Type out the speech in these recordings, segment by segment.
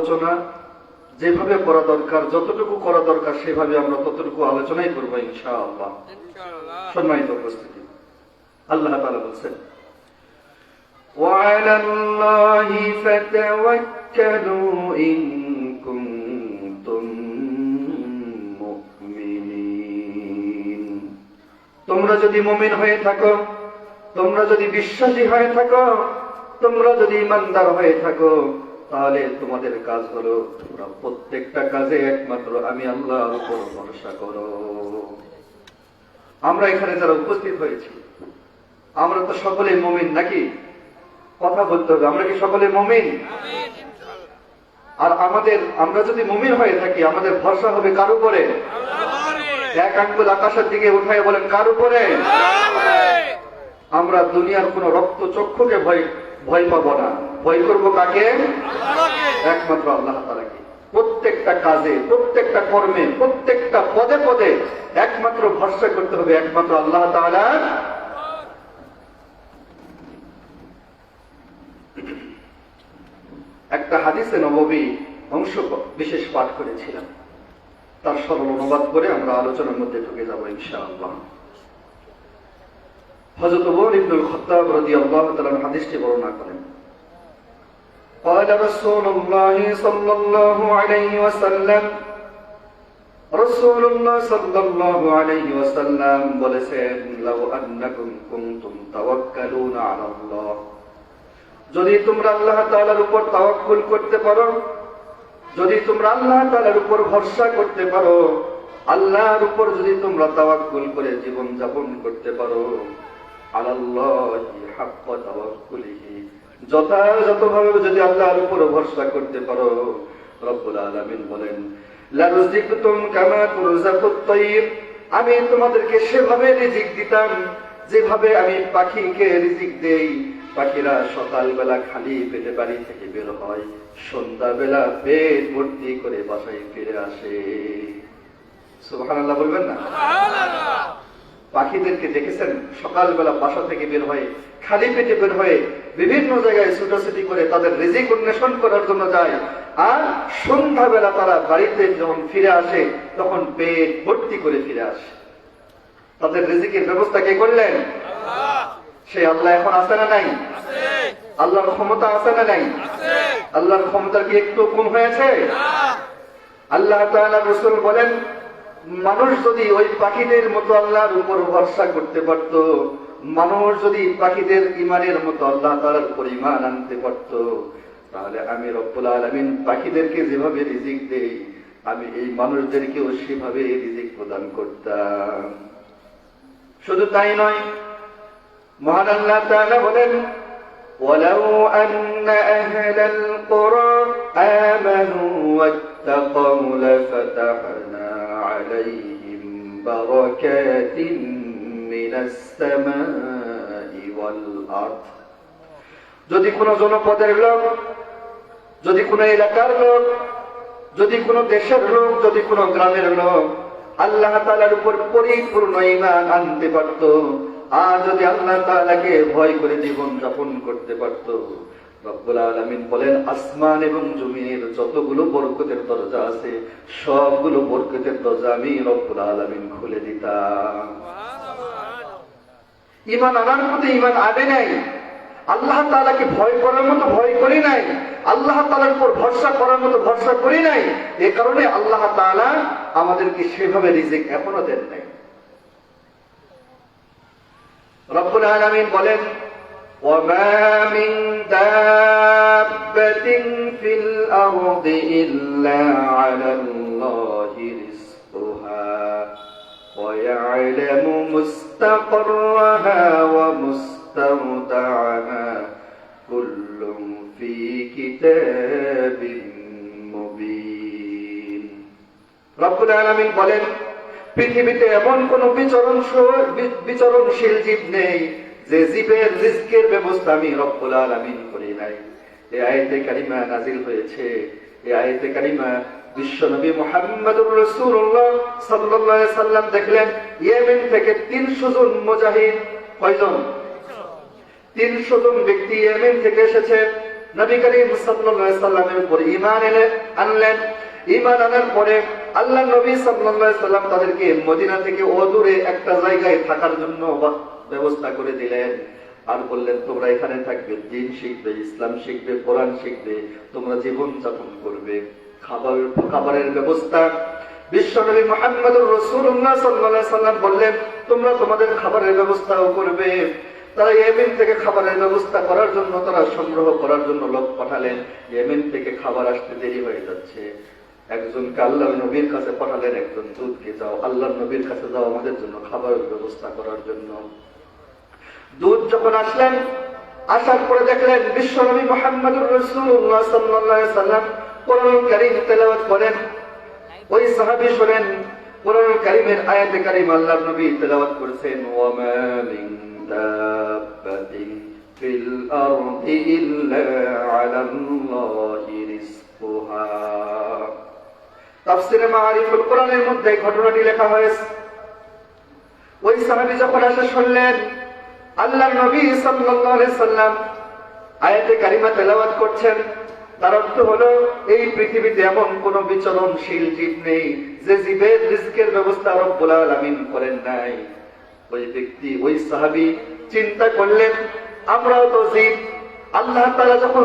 আলোচনা যেভাবে করা দরকার, যতটুকু করা দরকার সেভাবে আমরা ততটুকু আলোচনাই করবো ইনশাআল্লাহ। সম্মানিত উপস্থিতি, আল্লাহ তাআলা বলছেন, وعلى الله فتوكلوا إن كنتم مؤمنين। তোমরা যদি মুমিন হয়ে থাকো, তোমরা যদি বিশ্বাসী হয়ে থাকো, তোমরা যদি ইমানদার হয়ে থাকো, তাহলে তোমাদের কাজ হলো তোমরা প্রত্যেকটা কাজে একমাত্র আমি আল্লাহর উপর ভরসা করো। আমরা এখানে যারা উপস্থিত হয়েছি, আমরা তো সকলে মুমিন নাকি? কথা বলতে হবে, আমরা কি সকলে মুমিন? আর আমরা যদি মুমিন হয়ে থাকি, আমাদের ভরসা হবে কার উপরে? এক আঙ্গুল আকাশের দিকে উঠায় বলেন, কার উপরে? আমরা দুনিয়ার কোন রক্ত চক্ষুকে ভয় পাবো না। ভয় করবো কাকে? একমাত্র আল্লাহ তাআলাকে। প্রত্যেকটা কাজে, প্রত্যেকটা কর্মে, প্রত্যেকটা পদে পদে একমাত্র ভরসা করতে হবে একমাত্র আল্লাহ তাআলা। একটা হাদিসে নববী অংশ বিশেষ পাঠ করেছিলাম, তার সরল অনুবাদ করে আমরা আলোচনার মধ্যে ঢুকে যাব ইনশাআল্লাহ। হযরত ওমর ইবনুল খাত্তাব রাদিয়াল্লাহু তাআলা হাদিসটি বর্ণনা করেন, قال رسول الله صلى الله عليه وسلم, রাসূলুল্লাহ সাল্লাল্লাহু আলাইহি ওয়াসাল্লাম বলেছেন, লাউ আন্নাকুম কুনতুম তাওয়াক্কালুনা আলা আল্লাহ, যদি তোমরা আল্লাহ তাআলার উপর তাওয়াক্কুল করতে পারো, যদি তোমরা আল্লাহ তাআলার উপর ভরসা করতে পারো, আল্লাহর উপর যদি তোমরা তাওয়াক্কুল করে জীবন যাপন করতে পারো, আলাল্লাহি হাক্কা তাওয়াক্কুলিহি, যথাযথভাবে যদি আল্লাহর উপর ভরসা করতে পারো, রব্বুল আলামিন বলেন, লারুযিকতুম কামা তুরযাকুত তায়র, আমি তোমাদেরকে সেভাবে রিজিক দিতাম যেভাবে আমি পাখিকে রিজিক দেই। পাখিরা সকালবেলা খালি পেটে বাড়ি থেকে বের হয়, সন্ধ্যাবেলা পেট ভর্তি করে বাসায় ফিরে আসে। সুবহানাল্লাহ বলবেন না? পাখিদেরকে দেখেছেন সকালবেলা বাসা থেকে বের হয়ে খালি পেটে বের হয়ে বিভিন্ন জায়গায় ছুটাছুটি করে তাদের রিজিক অন্বেষণ করার জন্য যায়, আর সন্ধ্যাবেলা তারা বাড়িতে যখন ফিরে আসে তখন পেট ভর্তি করে ফিরে আসে। তাদের রিজিকের ব্যবস্থা কে করলেন? সে আল্লাহ এখন আছে না নাই? আল্লাহর ক্ষমতা আছে না নাই? আল্লাহর ক্ষমতা কি একটু কম হয়েছে? আল্লাহ তাআলা রাসূল বলেন, মানুষ যদি ওই পাখিদের মতো আল্লাহর উপর ভরসা করতে পারত, মানুষ যদি পাখিদের ঈমানের মতো আল্লাহ তাআলার উপর ঈমান আনতে পারত, তাহলে আমি রব্বুল আলামিন পাখিদেরকে যেভাবে রিজিক দেই, আমি এই মানুষদেরকেও সেভাবে রিজিক প্রদান করতাম। শুধু তাই নয়, মহান আল্লাহ তাআলা বলেন, ওয়ালাউ আন্না আহলাল কুরা আমানু ওয়াত্তাকাউ লাফাতাহনা আলাইহিম বারাকাতিন মিনাস সামাই ওয়াল আরদ, যদি কোন জনপদের লোক, যদি কোন এলাকার লোক, যদি কোন দেশের লোক, যদি কোন গ্রামের লোক আল্লাহ তাআলার উপর পরিপূর্ণ ঈমান আনতে পারত, আর যদি আল্লাহ তাআলাকে ভয় করে জীবন যাপন করতে পারত, রব্বুল আলামিন বলেন, আসমান এবং জমিনের যতগুলো বরকতের দরজা আছে সবগুলো বরকতের দরজা আমি রব্বুল আলামিন খুলে দিতাম। ঈমান আনার মতো ঈমান আনে নাই, আল্লাহ তাআলাকে ভয় করার মতো ভয় করি নাই, আল্লাহ তাআলার উপর ভরসা করার মতো ভরসা করি নাই। এই কারণে আল্লাহ তাআলা আমাদেরকে সেভাবে রিজিক এখনো দেন নাই। রব্বুল আলামিন বলেন, ওয়ামা মিন দাব্বাতিন ফিল আরদি ইল্লা আলাল্লাহি রিজকুহা ওয়া ইয়ালামু মুস্তাকররাহা ওয়া মুস্তাওদাআহা কুল্লুম ফি কিতাবিন মুবিন। রব্বুল আলামিন বলেন, পৃথিবীতে এমন কোন বিচরণশীল জীব নেই যে জীবের রিজকের ব্যবস্থা আমি রব্বুল আলামিন করি নাই। এই আয়াতে কারিমা নাজিল হয়েছে, এই আয়াতে কারিমা বিশ্বনবী মুহাম্মদুর রাসূলুল্লাহ সাল্লাল্লাহু আলাইহি সাল্লাম দেখলেন ইয়েমেন থেকে 300 জন মুজাহিদ, কয়জন? 300 জন ব্যক্তি ইয়েমেন থেকে এসেছে। নবী করিম সাল্লাল্লাহু আলাইহি সাল্লামের উপর ঈমান আনলেন। ঈমান আনার পরে আল্লাহ নবী সাল্লাল্লাহু আলাইহি সাল্লাম তাদেরকে মদিনা থেকে অদূরে একটা জায়গায় থাকার জন্য ব্যবস্থা করে দিলেন। আর বললেন, তোমরা এখানে থাকবে, দ্বীন শিখবে, ইসলাম শিখবে, কোরআন শিখবে, তোমরা জীবন যাপন করবে। খাবারের ব্যবস্থা বিশ্বনবী মুহাম্মদুর রাসূলুল্লাহ সাল্লাল্লাহু আলাইহি সাল্লাম বললেন, তোমরা তোমাদের খাবারের ব্যবস্থাও করবে। তারা ইয়েমেন থেকে খাবারের ব্যবস্থা করার জন্য, তারা সংগ্রহ করার জন্য লোক পাঠালেন। ইয়েমেন থেকে খাবার আসতে দেরি হয়ে যাচ্ছে। একজনকে আল্লাহর নবীর কাছে পাঠালেন, একজন দূতকে, যাও আল্লাহর নবীর কাছে যাও আমাদের জন্য খাবারের ব্যবস্থা করার জন্য। দূত যখন আসলেন, আসার পরে দেখলেন বিশ্বনবী মুহাম্মদুর রাসূলুল্লাহ সাল্লাল্লাহু আলাইহি সাল্লাম কোরআন কারীম তেলাওয়াত করেন। ওই সাহাবী শুনেন কোরআন কারীমের আয়াতে কারীম আল্লাহর নবী তেলাওয়াত করেছেন, ওয়া মা মিন দাব্বাতিন ফিল আরদি ইল্লা আলাল্লাহি রিজকুহা। তাফসীরে মাআরিফুল কোরআনের মধ্যে ঘটনাটি লেখা হয়েছে। ওই সাহাবী যখন এসে শুনলেন আল্লাহর নবী সাল্লাল্লাহু আলাইহি সাল্লাম আয়াতে কারিমা তেলাওয়াত করছেন, তার অর্থ হলো এই পৃথিবীতে এমন কোন বিচরণশীল জীব নেই যে জীবের রিজকের ব্যবস্থা রব্বুল আলামিন করেন নাই। ওই ব্যক্তি, ওই সাহাবী চিন্তা করলেন, আমরাও তো জীব, আল্লাহ তাআলা যখন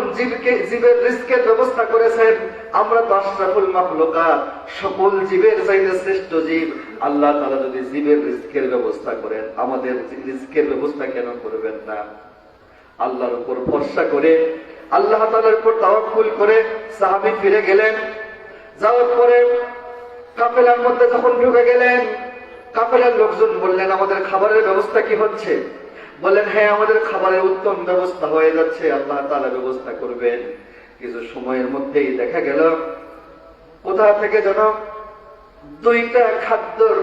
জীবের রিজকের ব্যবস্থা করেছেন, আমরা তো আশরাফুল মাখলুকাত, সকল জীবের চাইতে শ্রেষ্ঠ জীব। আল্লাহ তাআলা যদি জীবের রিজকের ব্যবস্থা করেন, আমাদের রিজকের ব্যবস্থা কেন করবেন না? আল্লাহর উপর ভরসা করে, আল্লাহ তাআলার উপর তাওয়াক্কুল করে সাহাবী ফিরে গেলেন। যাওয়ার পরে কাফেলার মধ্যে যখন ঢুকে গেলেন, কাফেলার লোকজন বললেন, আমাদের খাবারের ব্যবস্থা কি হচ্ছে? বললেন, হ্যাঁ আমাদের খাবারের উত্তম ব্যবস্থা হয়ে যাচ্ছে, আল্লাহ তাআলা ব্যবস্থা করবেন। কিছু সময়ের মধ্যেই দেখা গেল কোথা থেকে যেন দুইটা খাদ্যর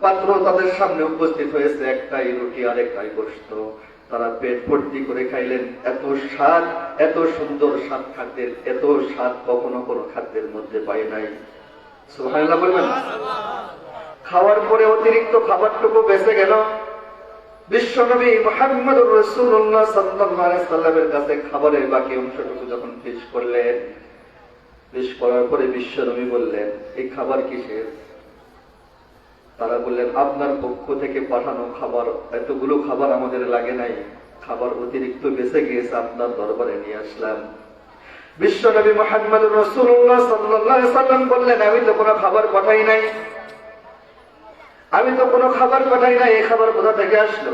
পাত্র তাদের সামনে উপস্থিত হয়েছে, একটাই রুটি আর একটাই গোশত। তারা পেট ভর্তি করে খাইলেন। এত স্বাদ, এত সুন্দর স্বাদ খাদ্যের, এত স্বাদ কখনো কোনো খাদ্যের মধ্যে পায় নাই। সুবহানাল্লাহ বলবেন। খাওয়ার পরে অতিরিক্ত খাবারটুকু বেঁচে গেল। বিশ্বনবী মুহাম্মদুর রাসূলুল্লাহ সাল্লাল্লাহু আলাইহি সাল্লামের কাছে খাবারের বাকি অংশটুকু যখন পেশ করলেন, পেশ করার পরে বিশ্বনবী বললেন, এই খাবার কিসের? তারা বললেন, আপনার পক্ষ থেকে পাঠানো খাবার, এতগুলো খাবার আমাদের লাগে নাই, খাবার অতিরিক্ত বেঁচে গিয়েছে, আপনার দরবারে নিয়ে আসলাম। বিশ্বনবী মুহাম্মদুর রাসূলুল্লাহ সাল্লাল্লাহু আলাইহি সাল্লাম বললেন, আমি তো কোনো খাবার পাঠাই নাই, আমি তো কোনো খাবার পাঠাই নাই, এই খাবার কোথা থেকে আসলো?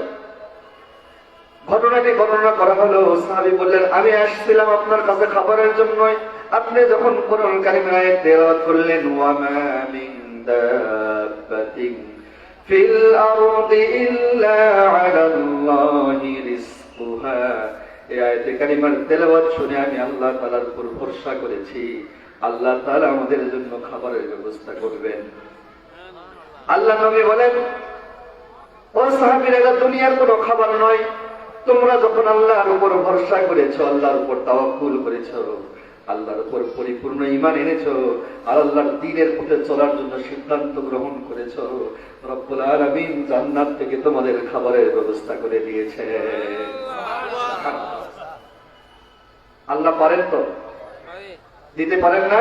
ঘটনাটি বর্ণনা করা হলো। সাহাবী বললেন, আমি আসছিলাম আপনার কাছে খাবারের জন্যই। আপনি যখন কোরআন কারীমের আয়াত তেলাওয়াত করলেন, ওয়া মা মিন দাব্বাতিন ফিল আরদি ইল্লা আলাল্লাহি রিজকুহা, এই আয়াতে কারীমার তেলাওয়াত শুনে আমি আল্লাহ তাআলার উপর ভরসা করেছি, আল্লাহ তাআলা আমাদের জন্য খাবারের ব্যবস্থা করবেন। আল্লাহ নবী বলেন, ও সাহাবীরা, দুনিয়ার কোনো খাবার নয়, তোমরা যখন আল্লাহর উপর ভরসা করেছো, আল্লাহর উপর তাওয়াক্কুল করেছো, আল্লাহর উপর পরিপূর্ণ ঈমান এনেছো, আর আল্লাহর দ্বীনের পথে চলার জন্য সিদ্ধান্ত গ্রহণ করেছো, রব্বুল আলামিন জান্নাত থেকে তোমাদের খাবারের ব্যবস্থা করে দিয়েছে। আল্লাহ পারেন তো? দিতে পারেন না?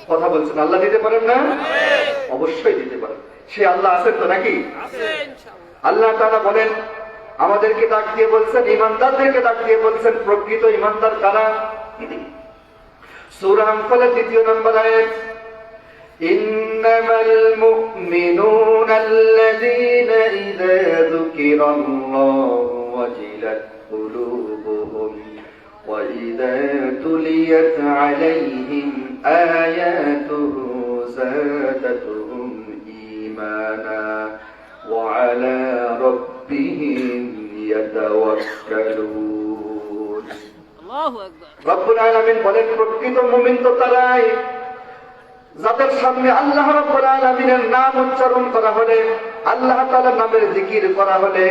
কথা বলছেন, আল্লাহ দিতে পারেন না? অবশ্যই দিতে পারেন। সে আল্লাহ আছেন তো নাকি? আল্লাহ তাআলা বলেন, আমাদেরকে ডাক দিয়ে বলছেন, ঈমানদারদেরকে ডাক দিয়ে বলছেন, প্রকৃত ঈমানদার কারা? সূরা আনফালের 2 নম্বর আয়াত, ইন্নামাল মুমিনুনা আল্লাযীনা ইযা যুকিরাল্লাহু ওয়াজিলাত কুলুবুহুম ওয়া ইযা তুলিয়াত আলাইহিম আয়াতুহু যাদাতুহুম ঈমানা ওয়া আলা রাব্বিহিম ইয়াতাওয়াক্কালুন। আল্লাহু আকবার। রব্বুল আলামিন বলেন, প্রকৃত মুমিন তো তারাই যাদের সামনে আল্লাহ রাব্বুল আলামিনের নাম উচ্চারণ করা হলে, আল্লাহ তাআলার নামের জিকির করা হলে,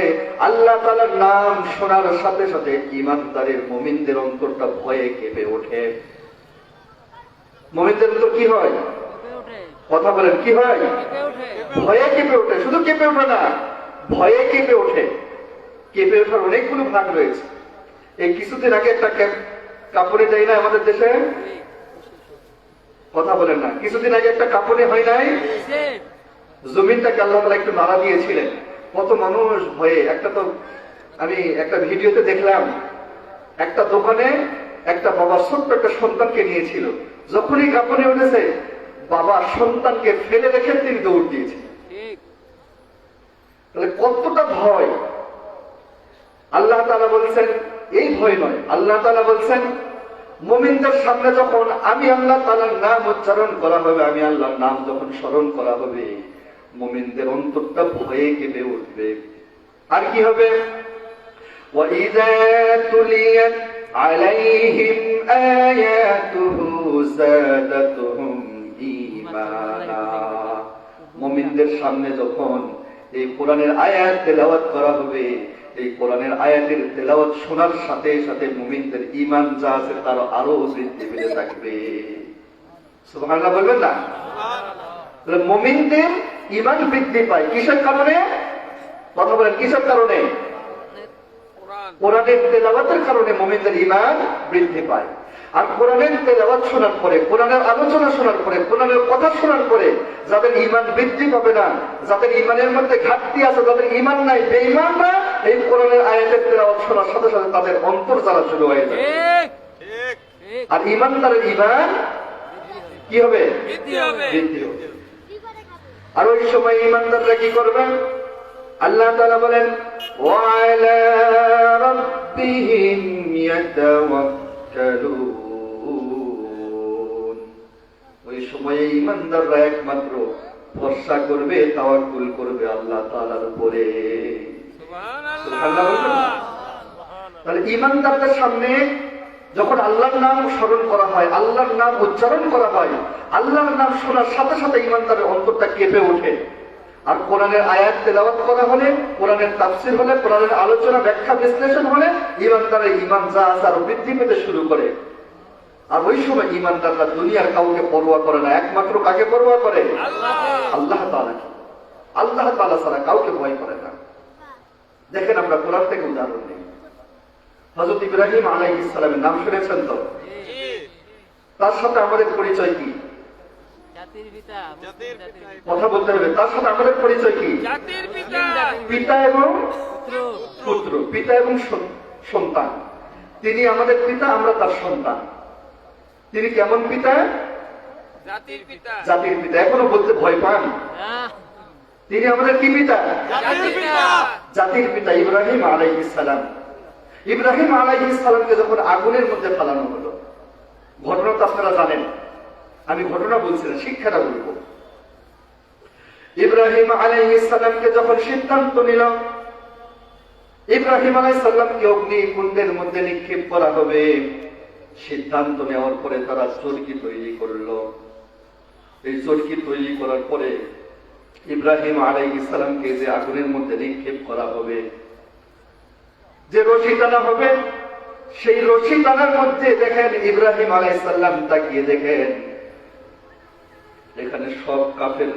আল্লাহ তাআলার নাম শোনার সাথে সাথে ঈমানদারের মুমিনদের অন্তরটা ভয়ে কেঁপে ওঠে। মুমিনদের অন্তর কি হয়? কথা বলেন, কি হয়? ভয়ে কেঁপে ওঠে। শুধু কেঁপে ওঠে না, ভয়ে কেঁপে ওঠে। কেঁপে ওঠার অনেকগুলো ভাগ রয়েছে। এই কিছুদিন আগে একটা কাপড়ে দেয় না আমাদের দেশে? কথা বলেন না। কিছুদিন আগে একটা কাপড়ে হয় নাই, জমিনটাকে আল্লাহ তাআলা একটু নাড়া দিয়েছিলেন, কত মানুষ ভয়ে। আমি একটা ভিডিওতে দেখলাম, একটা দোকানে একটা বাবা ছোট্ট একটা সন্তানকে নিয়েছিল, যখনই কাপড়ে উঠেছে বাবা সন্তানকে ফেলে রেখে তিনি দৌড় দিয়েছে। তাহলে কতটা ভয়! আল্লাহ তাআলা বলছেন এই ভয় নয়, আল্লাহ তাআলা বলছেন মুমিনদের সামনে যখন আমি আল্লাহ তাআলার নাম উচ্চারণ করা হবে, আমি আল্লাহর নাম যখন স্মরণ করা হবে, মুমিনদের অন্তরটা ভয়ে কেঁপে উঠবে। আর কি হবে? وَإِذَا تُلِيَتْ عَلَيْهِمْ آيَاتُهُ زَادَتْهُمْ ঈমানা। মুমিনদের সামনে যখন এই কোরআনের আয়াত তেলাওয়াত করা হবে, এই কোরআনের আয়াতের তেলাওয়াত শোনার সাথে সাথে মুমিনদের ঈমান যা আছে তার আরো বৃদ্ধি পেতে থাকবে। সুবহানাল্লাহ বলবেন না? তাহলে মুমিনদের ঈমান বৃদ্ধি পায় কিসের কারণে? কথা বলেন, কিসের কারণে? কোরআনের তেলাওয়াতের কারণে মুমিনদের ঈমান বৃদ্ধি পায়। আর কোরআনের তেলাওয়াত শোনার পরে, কোরআনের আলোচনা শোনার পরে, কোরআনের কথা শোনার পরে যাদের ঈমান বৃদ্ধি পাবে না, যাদের ঈমানের মধ্যে ঘাটতি আছে, যাদের ঈমান নাই, বেঈমানরা এই কোরআনের আয়াতের তেলাওয়াত শোনার সাথে সাথে তাদের অন্তর জ্বালা শুরু হয়ে যাবে। আর ঈমানদারের ঈমান কি হবে? বৃদ্ধি হবে। আর ওই সময় ঈমানদাররা কি করবে? আল্লাহ তাআলা বলেন ওয়ালা রাব্বিহিম ইয়াতাওয়াক্কালুন। ওই সময়ে ঈমানদাররা একমাত্র ভরসা করবে, তাওয়াক্কুল করবে আল্লাহ তাআলার উপরে। সুবহানাল্লাহ। তাহলে ঈমানদারদের সামনে যখন আল্লাহর নাম স্মরণ করা হয়, আল্লাহর নাম উচ্চারণ করা হয়, আল্লাহর নাম শোনার সাথে সাথে ঈমানদারের অন্তরটা কেঁপে ওঠে। আর কোরআনের আয়াত তেলাওয়াত করা হলে, কোরআনের তাফসীর হলে, কোরআনের আলোচনা ব্যাখ্যা বিশ্লেষণ হলে ঈমানদারের ঈমান যা আছে আরো বৃদ্ধি পেতে শুরু করে। আর ওই সময় ঈমানদাররা দুনিয়ার কাউকে পরোয়া করে না, একমাত্র কাকে পরোয়া করে? আল্লাহ তাআলাকে। আল্লাহ তাআলা ছাড়া কাউকে ভয় করে না। দেখেন আমরা কোরআন থেকে উদাহরণ নিই। হযরত ইব্রাহিম আলাইহিস সালামের নাম শুনেছেন তো? তার সাথে আমাদের পরিচয় কি? কথা বলতে হবে। তার সাথে আমাদের পরিচয় কি? পিতা এবং পুত্র, পিতা এবং সন্তান। তিনি আমাদের পিতা, আমরা তার সন্তান। তিনি কেমন পিতা? জাতির পিতা। এখনো বলতে ভয় পান? তিনি আমাদের কি পিতা? জাতির পিতা ইব্রাহিম আলাইহিস সালাম। ইব্রাহিম আলাইহিস সালামকে যখন আগুনের মধ্যে ফেলানো হলো, ঘটনা তো আপনারা জানেন, আমি ঘটনা বলছি না, শিক্ষাটা বলবো। ইব্রাহিম আলাইহিস সালামকে যখন সিদ্ধান্ত নিল ইব্রাহিম আলাইহিস সালামকে অগ্নিকুণ্ডের মধ্যে নিক্ষেপ করা হবে, সিদ্ধান্ত নেওয়ার পরে তারা চরকি তৈরি করলো। এই চরকি তৈরি করার পরে ইব্রাহিম আলাইহিস সালামকে যে আগুনের মধ্যে নিক্ষেপ করা হবে, যে রশি টানা হবে, সেই রশি টানার মধ্যে দেখেন ইব্রাহিম আলাইহিস সালাম তাকিয়ে দেখেন এখানে সব কাফের,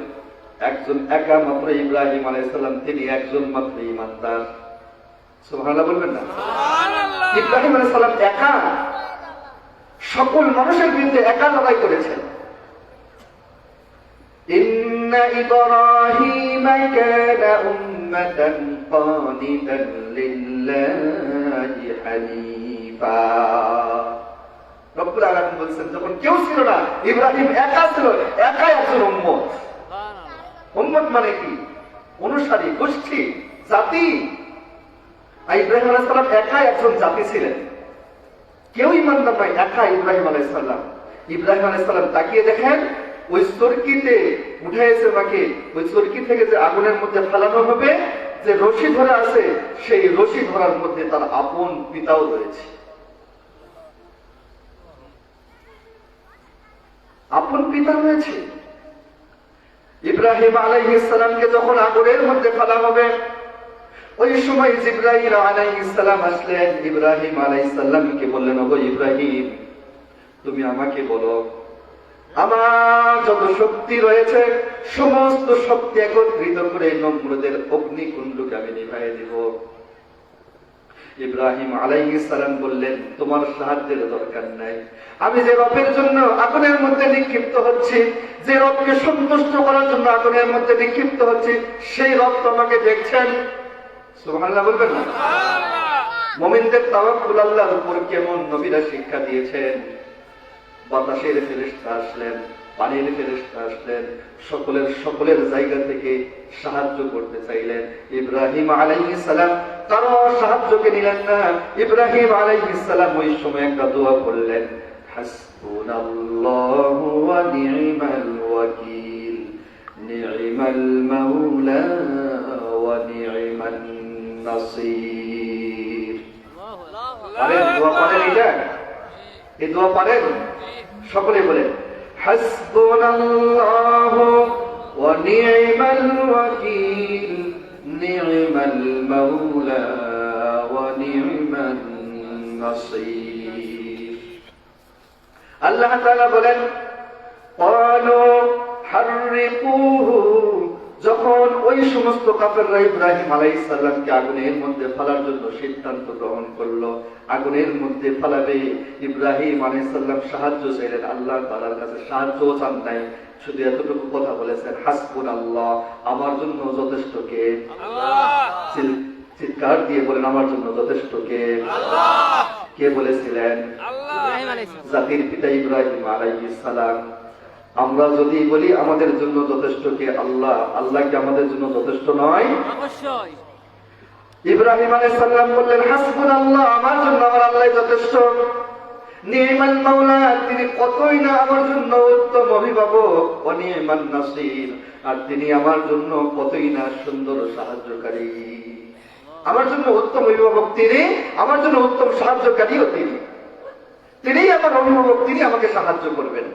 একজন একা মাত্র ইব্রাহিম আলাইহিস সালাম, তিনি একজন মাত্র ঈমানদার। সুবহানাল্লাহ বলবেন না? ইব্রাহিম আলাইহিস সালাম একা সকল মানুষের বিরুদ্ধে একা লড়াই করেছেন। ইন্না ইব্রাহিমা কানা উম্মাতান কানিতান লিল্লাহি হানিফা। রব্বুল আলামিন বলছেন যখন কেউ ছিল না, ইব্রাহিম একা ছিল, একাই একজন উম্মত। উম্মত মানে কি? অনুসারী, গোষ্ঠী, জাতি। আর ইব্রাহিম আলাইহিস সালাম একাই একজন জাতি ছিলেন, কেউ ঈমানদার নয়, একা ইব্রাহিম আলাইহিস সালাম। ইব্রাহিম আলাইহিস সালাম তাকিয়ে দেখেন ওই চরকিতে উঠাইছে ওনাকে, ওই চরকি থেকে যে আগুনের মধ্যে ফেলানো হবে, যে রশি ধরে আছে, সেই রশি ধরার মধ্যে তার আপন পিতাও রয়েছে। আপন পিতা রয়েছে। ইব্রাহিম আলাইহিস সালামকে যখন আগুনের মধ্যে ফেলা হবে, ওই সময় জিবরাইল আলাইহিস সালাম আসলেন, ইব্রাহিম আলাইহিস সালামকে বললেন, ওগো ইব্রাহিম, তুমি আমাকে বলো, আমার যত শক্তি রয়েছে সমস্ত শক্তি একত্রিত করে নমরুদের অগ্নিকুণ্ডকে আমি নিভাইয়ে দিব। ইব্রাহিম আলাইহিস সালাম বললেন, তোমার সাহায্যের দরকার নাই, আমি যে রবের জন্য আগুনের মধ্যে নিক্ষিপ্ত হচ্ছি, যে রবকে সন্তুষ্ট করার জন্য আগুনের মধ্যে নিক্ষিপ্ত হচ্ছি, সেই রব তোমাকে দেখছেন। সুবহানাল্লাহ বলবেন না? মুমিনদের তাওয়াক্কুল আল্লাহর উপর কেমন নবীরা শিক্ষা দিয়েছেন। বাতাসের ফেরেশতা আসলেন, পানির ফেরেশতা আসলেন, সকলের জায়গা থেকে সাহায্য করতে চাইলেন। ইব্রাহিম আলাইহিস সালাম কারো সাহায্যকে নিলেন না। ইব্রাহিম আলাইহিস সালাম ওই সময় একটা দোয়া করলেন, হাসবুনাল্লাহু ওয়া নি'মাল ওয়াকিল, নি'মাল মাওলা ওয়া নি'মান নাসির। আরে দোয়া পারেন এটা? এই দোয়া পারেন? সকলে বলেন, হাসবুনাল্লাহু ওয়া নি'মাল ওয়াকিল, নি'মাল মাওলা ওয়া নি'মান নাসির। আল্লাহ তাআলা বলেন, ক্বালু হাররিকুহু, যখন ওই সমস্ত কাফেররা ইব্রাহিম আলাইহিস সালামকে আগুনের মধ্যে ফেলার জন্য সিদ্ধান্ত গ্রহণ করলো, আগুনের মধ্যে ফেলাবে, ইব্রাহিম আলাইহিস সালাম সাহায্য চাইলেন, আল্লাহ তাআলার কাছে সাহায্য চান নাই, শুধু এতটুকু কথা বলেছেন, হাসবুনাল্লাহ, আমার জন্য যথেষ্ট কে? আল্লাহ। চিৎকার দিয়ে বলেন, আমার জন্য যথেষ্ট কে? আল্লাহ। কে বলেছিলেন? আল্লাহ। জাতির পিতা ইব্রাহিম আলাইহিস সালাম। আমরা যদি বলি আমাদের জন্য যথেষ্ট কে? আল্লাহ। আল্লাহ কি আমাদের জন্য যথেষ্ট নয়? অবশ্যই। ইব্রাহিম আলাইহিস সালাম বললেন, হাসবুনাল্লাহ, আমার জন্য আমার আল্লাহ যথেষ্ট। নি'মাল মাওলা, তিনি কতই না আমার জন্য উত্তম অভিভাবক, ও নি'মান নাসির, আর তিনি আমার জন্য কতই না সুন্দর সাহায্যকারী। আমার জন্য উত্তম অভিভাবক তিনি, আমার জন্য উত্তম সাহায্যকারীও তিনি আমার অভিভাবক, তিনি আমাকে সাহায্য করবেন।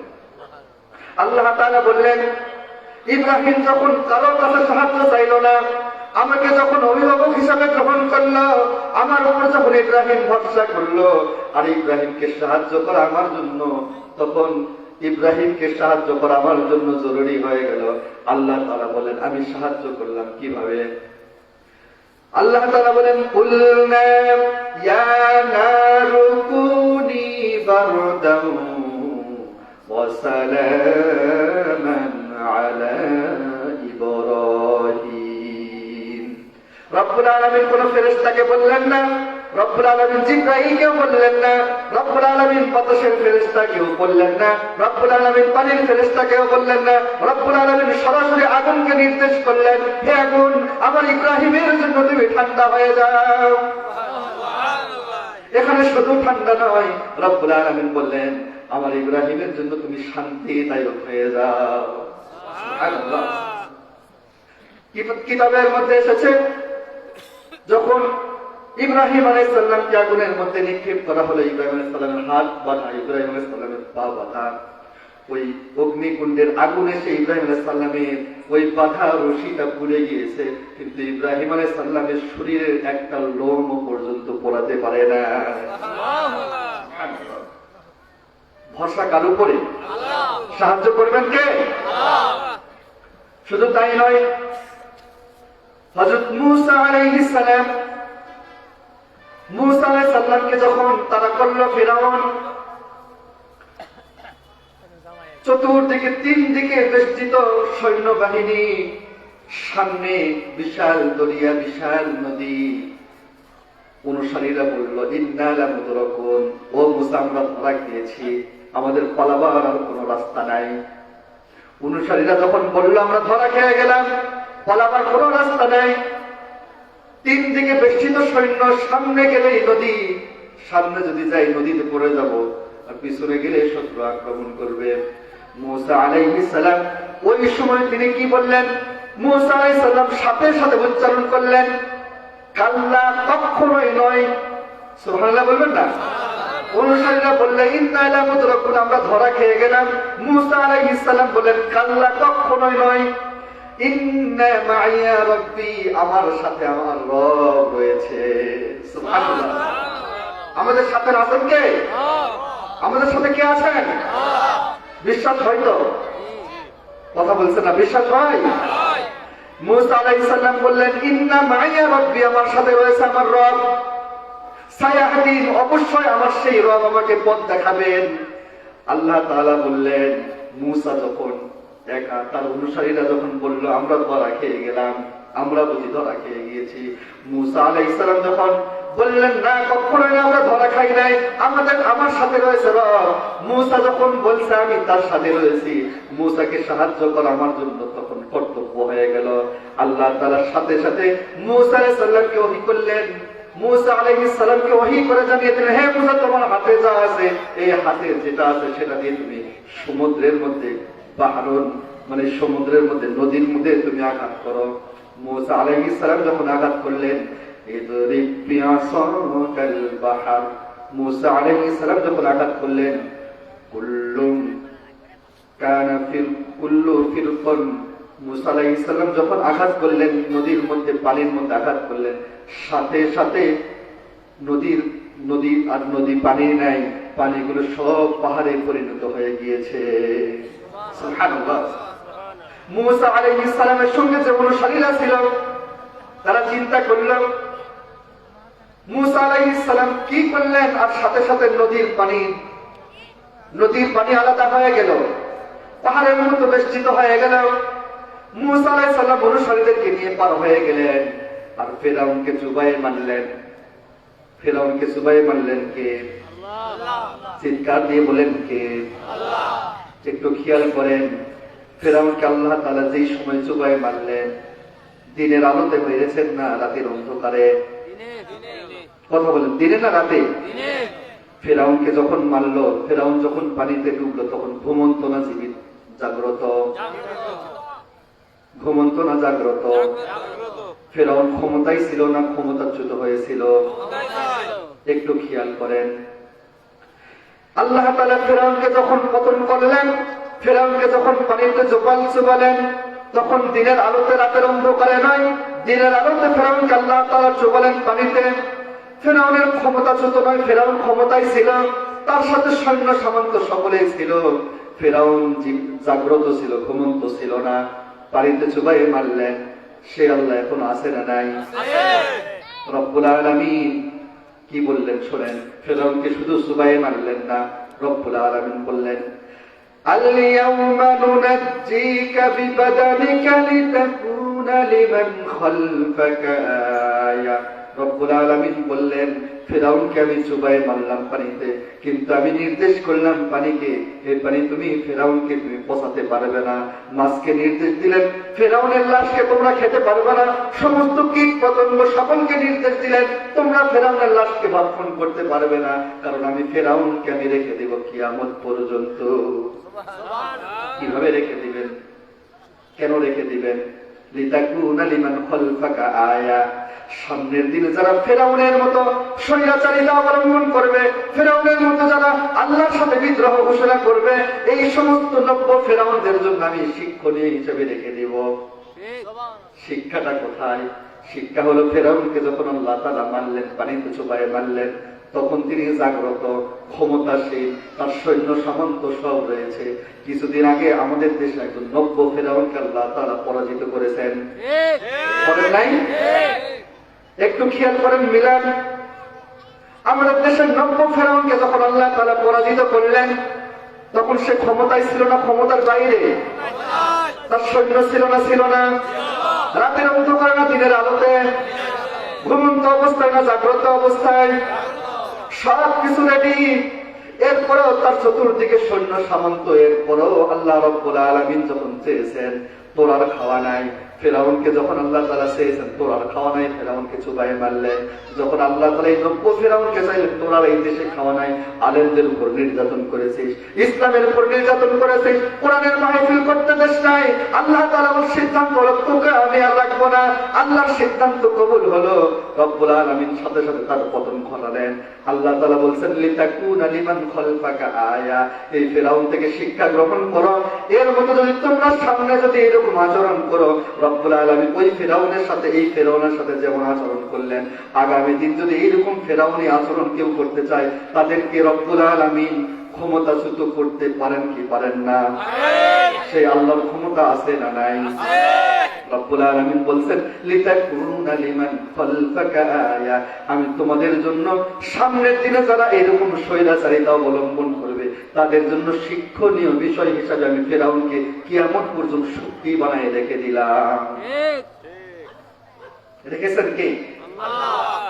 আল্লাহ তাআলা বললেন, ইব্রাহিম যখন কারো কাছে সাহায্য চাইল না, আমাকে যখন অভিভাবক হিসাবে গ্রহণ করলো, আমার উপর যখন ইব্রাহিম ভরসা করলো, আর ইব্রাহিমকে সাহায্য করা আমার জন্য, তখন ইব্রাহিমকে সাহায্য করা আমার জন্য জরুরি হয়ে গেল। আল্লাহ তাআলা বলেন, আমি সাহায্য করলাম কিভাবে? আল্লাহ তাআলা বলেন, কুলনা ইয়া নারু কুনি বারদান ওয়া সালামান আলা ইব্রাহিম। রব্বুল আলামিন কোন ফেরেশতাকে বললেন না, রব্বুল আলামিন জিবরাইলকেও বললেন না, রব্বুল আলামিন বাতাসের ফেরেশতাকেও বললেন না, রব্বুল আলামিন পানির ফেরেশতাকেও বললেন না, রব্বুল আলামিন সরাসরি আগুনকে নির্দেশ করলেন, হে আগুন, আমার ইব্রাহিমের জন্য তুমি ঠান্ডা হয়ে যাও। এখানে শুধু ঠান্ডা নয়, রব্বুল আলামিন বললেন, আমার ইব্রাহিমের জন্য তুমি শান্তিদায়ক হয়ে যাও। সুবহানাল্লাহ। কিতাবের মধ্যে এসেছে, যখন ইব্রাহিম আলাইহিস সালামকে আগুনের মধ্যে নিক্ষেপ করা হলো, ইব্রাহিম আলাইহিস সালামের হাত বাঁধা, ইব্রাহিম আলাইহিস সালামের পা বাঁধা, ওই অগ্নিকুণ্ডের আগুন এসে ইব্রাহিম আলাইহিস সালামের ওই বাঁধা রশিটা পুড়ে গিয়েছে, কিন্তু ইব্রাহিম আলাইহিস সালামের শরীরের একটা লোম পর্যন্ত পোড়াতে পারে না। ভরসা কার উপরে? সাহায্য করবেন কে? শুধু তাই নয়, হযরত মুসা আলাইহিস সালাম, মুসা আলাইহিস সালামকে যখন তারা করলো ফিরাউন, চতুর্দিকে 3 দিকে বেষ্টিত সৈন্যবাহিনী, সামনে বিশাল দরিয়া, বিশাল নদী। অনুসারীরা বলল, ইন্না লামুদরাকুন, ও মুসা, আমরা ধরা খেয়েছি, আমাদের পালাবার আর কোনো রাস্তা নাই। অনুসারীরা যখন বলল, আমরা ধরা খেয়ে গেলাম, পালাবার কোনো রাস্তা নাই, 3 দিকে বেষ্টিত সৈন্য, সামনে গেলেই নদী, সামনে যদি যাই নদীতে পড়ে যাব, আর পিছনে গেলে শত্রু আক্রমণ করবে। মুসা আলাইহিস সালাম ওই সময় তিনি কি বললেন? মুসা আলাইহিস সালাম সাথে সাথে উচ্চারণ করলেন, কাল্লা, কখনোই নয়। সুবহানাল্লাহ বলবেন না? অনুসারীরা বললেন, ইন্না লামুদরাকুন, আমরা ধরা খেয়ে গেলাম। মুসা আলাইহিস সালাম বললেন, কাল্লা, কখনোই নয়, ইন্না মাইয়া রাব্বি, আমার সাথে আমার রব রয়েছে। সুবহানাল্লাহ। আমাদের সাথে আছেন কে? আমাদের সাথে কে আছেন? বিশ্বাস হয় তো? কথা বলছেন না? বিশ্বাস হয়? মুসা আলাইহিস সালাম বললেন, ইন্না মাইয়া রাব্বি, আমার সাথে রয়েছে আমার রব। সায়াহদিন, অবশ্যই আমার সেই রব আমাকে পথ দেখাবেন। আল্লাহ তাআলা বললেন, মূসা যখন একা, তার অনুসারীরা যখন বলল আমরা ধরা খেয়ে গেলাম, আমরা বুঝি ধরা খেয়ে গিয়েছি, মূসা আলাইহিস সালাম যখন বললেন না কখনোই আমরা ধরা খাই নাই, আমার সাথে রয়েছে রব। মূসা যখন বলছে আমি তার সাথে রয়েছি, মূসাকে সাহায্য করা আমার জন্য তখন কর্তব্য হয়ে গেল। আল্লাহ তাআলার সাথে সাথে মূসা আলাইহিস সালামকে ওহী করলেন। মূসা আলাইহিস সালামকে ওহী করে জানিয়ে দিলেন, হে মূসা, তোমার হাতে যা আছে, এই হাতে যেটা আছে সেটা দিয়ে তুমি সমুদ্রের মধ্যে বাহরুন, মানে সমুদ্রের মধ্যে, নদীর মধ্যে তুমি আঘাত করো। মূসা আলাইহিস সালাম যখন আঘাত করলেন, ইদরিব বিআসাকাল বাহর, মূসা আলাইহিস সালাম যখন আঘাত করলেন, কুল্লু ফিরকুন, মূসা আলাইহিস সালাম যখন আঘাত করলেন, নদীর মধ্যে, পানির মধ্যে আঘাত করলেন, সাথে সাথে নদী পানি নাই, পানিগুলো সব পাহাড়ে পরিণত হয়ে গিয়েছে। সুবহানাল্লাহ। মূসা আলাইহিস সালামের সঙ্গে যে অনুসারীরা ছিল তারা চিন্তা করল মূসা আলাইহিস সালাম কি করলেন, আর সাথে সাথে নদীর পানি আলাদা হয়ে গেল, পাহাড়ের মতো বেষ্টিত হয়ে গেল। মূসা আলাইহিস সালাম অনুসারীদেরকে নিয়ে পার হয়ে গেলেন, আর ফিরআউনকে জুবাইয়ে মারলেন। ফিরআউনকে জুবাইয়ে মারলেন কে? আল্লাহ। চিৎকার দিয়ে বলেন কে? আল্লাহ। একটু খেয়াল করেন, ফিরআউনকে আল্লাহ তাআলা যেই সময় জুবাইয়ে মারলেন, দিনের আলোতে মেরেছেন না রাতের অন্ধকারে? কথা বলেন, দিনে না রাতে? ফিরআউনকে যখন মারলো, ফিরআউন যখন পানিতে ডুবলো, তখন ঘুমন্ত না জীবিত? জাগ্রত। ঘুমন্ত না জাগ্রত? ফিরআউন ক্ষমতাই ছিল না ক্ষমতাচ্যুত হয়েছিল? একটু খেয়াল করেন। আল্লাহ তাআলা ফিরআউনকে যখন পতন করলেন, ফিরআউনকে যখন পানিতে চুবালেন, তখন দিনের আলোতে রাতের অন্ধকারে নয়, দিনের আলোতে ফিরআউনকে আল্লাহ তাআলা চুবালেন পানিতে। ফিরআউনের ক্ষমতাচ্যুত নয়, ফিরআউন ক্ষমতায় ছিল, তার সাথে সৈন্য সামন্ত সকলেই ছিল। ফিরআউন জাগ্রত ছিল, ঘুমন্ত ছিল না। পানিতে চুবাইয়ে মারলেন, সে আল্লাহ এখন আছে না নাই? রব্বুল আলামিন কি বললেন শোনেন। ফিরআউনকে শুধু চুবাইয়ে মারলেন না, রব্বুল আলামিন বললেন, আল-ইয়াওমা নুনাজ্জিকা বিবাদানিকা লিতাকুনা লিমান খালফাকা আয়া। রব্বুল আলামিন বললেন, ফিরআউনকে আমি চুবাইয়ে মারলাম পানিতে, কিন্তু আমি নির্দেশ করলাম পানিকে, হে পানি তুমি ফিরআউনকে তুমি পচাতে পারবে না। মাছকে নির্দেশ দিলেন, ফিরআউনের লাশকে তোমরা খেতে পারবে না। সমস্ত কীট পতঙ্গ সকলকে নির্দেশ দিলেন, তোমরা ফিরআউনের লাশকে ভক্ষণ করতে পারবে না, কারণ আমি ফিরআউনকে আমি রেখে দেব কিয়ামত পর্যন্ত। কিভাবে রেখে দিবেন? কেন রেখে দিবেন? লিতাকুনা লিমান খালফাকা আয়া। সামনের দিনে যারা ফিরআউনের মতো স্বৈরাচারিতা অবলম্বন করবে, ফিরআউনের মতো যারা আল্লাহর সাথে বিদ্রোহ ঘোষণা করবে, এই সমস্ত নব্য ফিরআউনদের জন্য আমি শিক্ষণীয় হিসেবে রেখে দেব। শিক্ষাটা কোথায়? শিক্ষা হলো ফিরআউনকে যখন আল্লাহ তাআলা মারলেন, পানিতে চুবাইয়ে মারলেন, তখন তিনি জাগ্রত, ক্ষমতাশীল, তার সৈন্য সামন্ত সব রয়েছে। কিছুদিন আগে আমাদের দেশে একজন নব্য ফিরআউনকে আল্লাহ তাআলা পরাজিত করেছেন, করেন নাই? একটু খেয়াল করেন মিলান। আমাদের দেশের নব্য ফিরআউনকে যখন আল্লাহ তাআলা পরাজিত করলেন, তখন সে ক্ষমতায় ছিল না ক্ষমতার বাইরে? তার সৈন্য ছিল না ছিল না? রাতের অন্ধকারে না দিনের আলোতে? ঘুমন্ত অবস্থায় না জাগ্রত অবস্থায়? সব কিছু রেডি। এরপরেও তার চতুর্দিকে সৈন্য সামন্ত। এরপরেও আল্লাহ রাব্বুল আলামিন যখন চেয়েছেন তোর আর খাওয়া নাই, ফিরআউনকে যখন আল্লাহ তাআলা চেয়েছেন তোর আর খাওয়া নাই, ফিরআউনকে চুবাইয়ে মারলেন। যখন আল্লাহ তাআলা এই নব্য ফিরআউনকে চাইলেন তোর আর এই দেশে খাওয়া নাই, আলেমদের উপর নির্যাতন করেছিস, ইসলামের উপর নির্যাতন করেছিস, কোরআনের মাহফিল করতে দেশ নাই, আল্লাহ তাআলা সিদ্ধান্ত হলো তোকে আমি আর রাখবো না। আল্লাহর সিদ্ধান্ত কবুল হলো, রব্বুল আলামিন সাথে সাথে তার পতন ঘটালেন। আল্লাহ তাআলা বলছেন লিতাকুনা লিমান খালফাকা আয়া, এই ফিরআউন থেকে শিক্ষা গ্রহণ করো। এর মতো যদি তোমরা সামনে যদি এরকম আচরণ করো, রব্বুল আলামিন ওই ফিরআউনের সাথে এই ফিরআউনের সাথে যেমন আচরণ করলেন, আগামী দিন যদি এইরকম ফিরআউনি আচরণ কেউ করতে চায়, তাদেরকে রব্বুল আলামিন ক্ষমতাচ্যুত করতে পারেন কি পারেন না? সেই আল্লাহর ক্ষমতা আছে না নাই? রব্বুল আলামিন বলছেন লিতাকুনা লিমান খালফাকা আয়া, আমি তোমাদের জন্য সামনের দিনে যারা এরকম স্বৈরাচারিতা অবলম্বন করবে তাদের জন্য শিক্ষণীয় বিষয় হিসাবে আমি ফিরআউনকে কিয়ামত পর্যন্ত শক্তি বানায় রেখে দিলাম। রেখেছেন কে? আল্লাহ।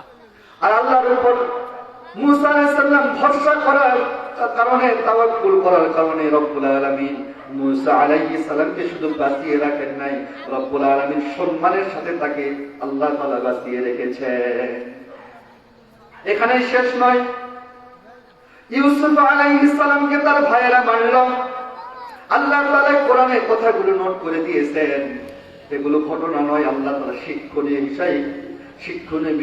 আর আল্লাহর উপর মুসা আলাইহিস সালাম ভরসা করার কারণে, তাওয়াক্কুল করার কারণে রব্বুল আলামিন মুসা আলাইহিস সালামকে শুধু বাঁচিয়ে রাখেন নাই, রব্বুল আলামিন সম্মানের সাথে তাকে আল্লাহ তাআলা বাঁচিয়ে রেখেছেন। এখানে শেষ নয়, ইউসুফ আলাইহিস সালামকে তার ভাইয়েরা মারল। আল্লাহ তাআলা কোরআনে কথাগুলো নোট করে দিয়েছেন। এগুলো ঘটনা নয়, আল্লাহ তাআলা শিক্ষণীয়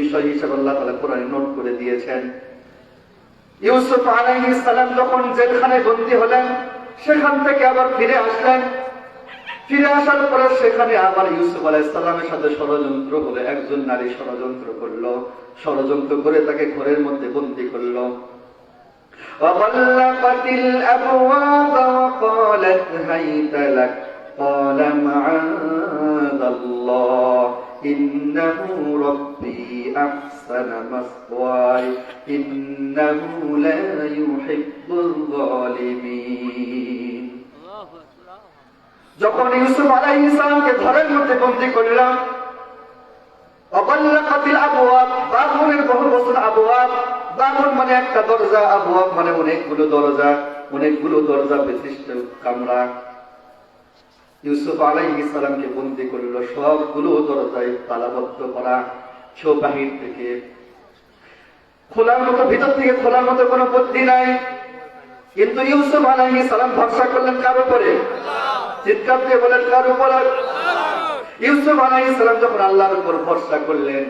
বিষয় হিসেবে আল্লাহ তাআলা কোরআনে নোট করে দিয়েছেন। ইউসুফ আলাইহিস সালাম যখন জেলখানায় বন্দী হলেন, সেখান থেকে আবার ফিরে আসলেন। ফিরে আসার পরে সেখানে আবার ইউসুফ আলাইহিস সালামের সাথে ষড়যন্ত্র হলো। একজন নারী ষড়যন্ত্র করলো, ষড়যন্ত্র করে তাকে ঘরের মধ্যে বন্দী করলো। وغلقت الأبواب وقالت هيت لك قال معاذ الله إنه ربي أحسن مثواي إنه لا يحب الظالمين। যখন ইউসুফ আলাইহিস সালামকে ঘরের মধ্যে বন্দী করলাম, وغلقت الأبواب, বাবুনের বহু বচন আবওয়াব। বাবুন মানে একটা দরজা, আবওয়াব মানে অনেকগুলো দরজা বিশিষ্ট কামরা। ইউসুফ আলাইহিস সালামকে বন্দী করলো, সবগুলো দরজায় তালাবদ্ধ করা, কেউ বাহির থেকে খোলার মতো, ভিতর থেকে খোলার মতো কোনো বুদ্ধি নাই। কিন্তু ইউসুফ আলাইহিস সালাম ভরসা করলেন কার উপরে? চিৎকার দিয়ে বলেন, কার উপরে? ইউসুফ আলাইহিস সালাম যখন আল্লাহর উপর ভরসা করলেন,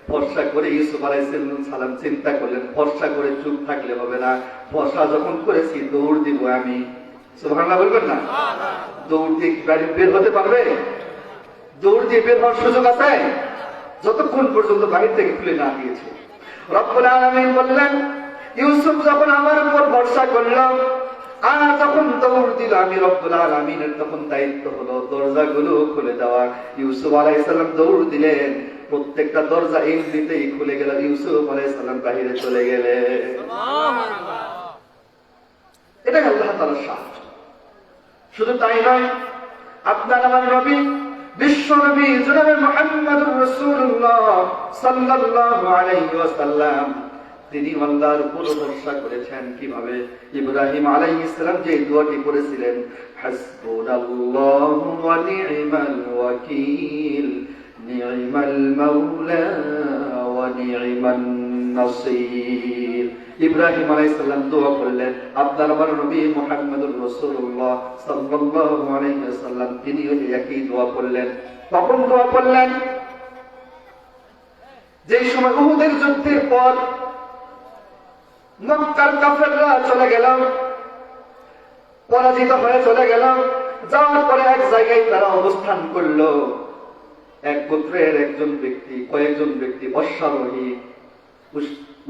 ভরসা করে ইউসুফ আলাইহিস সালাম চিন্তা করলেন, ভরসা করে চুপ থাকলে হবে না, ভরসা যখন করেছি দৌড় দিব আমি। সুবহানাল্লাহ বলবেন না? দৌড় দিয়ে বাড়ি বের হতে পারবে? দৌড় দিয়ে বের হওয়ার সুযোগ আছে যতক্ষণ পর্যন্ত বাহির থেকে খুলে না দিয়েছে। রব্বুল আলামিন বললেন, ইউসুফ যখন আমার উপর ভরসা করলো আর যখন দৌড় দিল, আমি রব্বুল আলামিনের তখন দায়িত্ব হলো দরজাগুলো খুলে দেওয়া। ইউসুফ আলাইহিস সালাম দৌড় দিলেন, প্রত্যেকটা দরজা এমনিতেই খুলে গেল, ইউসুফ আলাইহিস সালাম বাইরে চলে গেলেন। এটা আল্লাহ তাআলার সাহায্য। শুধু তাই নয়, আপনার আমার নবী, বিশ্ব নবী জনাবে মুহাম্মদুর রাসূলুল্লাহ সাল্লাল্লাহু আলাইহি ওয়াসাল্লাম, তিনি আল্লাহর উপর ভরসা করেছেন। কিভাবে? ইব্রাহিম আলাইহিস সালাম যে দোয়াটি করেছিলেন, হাসবুনাল্লাহু ওয়া নি'মাল ওয়াকিল নি'মাল মাওলা ওয়া নি'মান নাসির। ইব্রাহিম আলাইহিস সালাম দোয়া করলেন, আপনার আমার নবী মুহাম্মদুর রাসূলুল্লাহ সাল্লাল্লাহু আলাইহি ওয়াসাল্লাম তিনি একই দোয়া করলেন। তখন দোয়া করলেন যে সময় উহুদের যুদ্ধের পর মক্কার কাফেররা চলে গেল, পরাজিত হয়ে চলে গেল। যাওয়ার পরে এক জায়গায় তারা অবস্থান করলো। এক গোত্রের একজন ব্যক্তি, কয়েকজন ব্যক্তি অশ্বারোহী,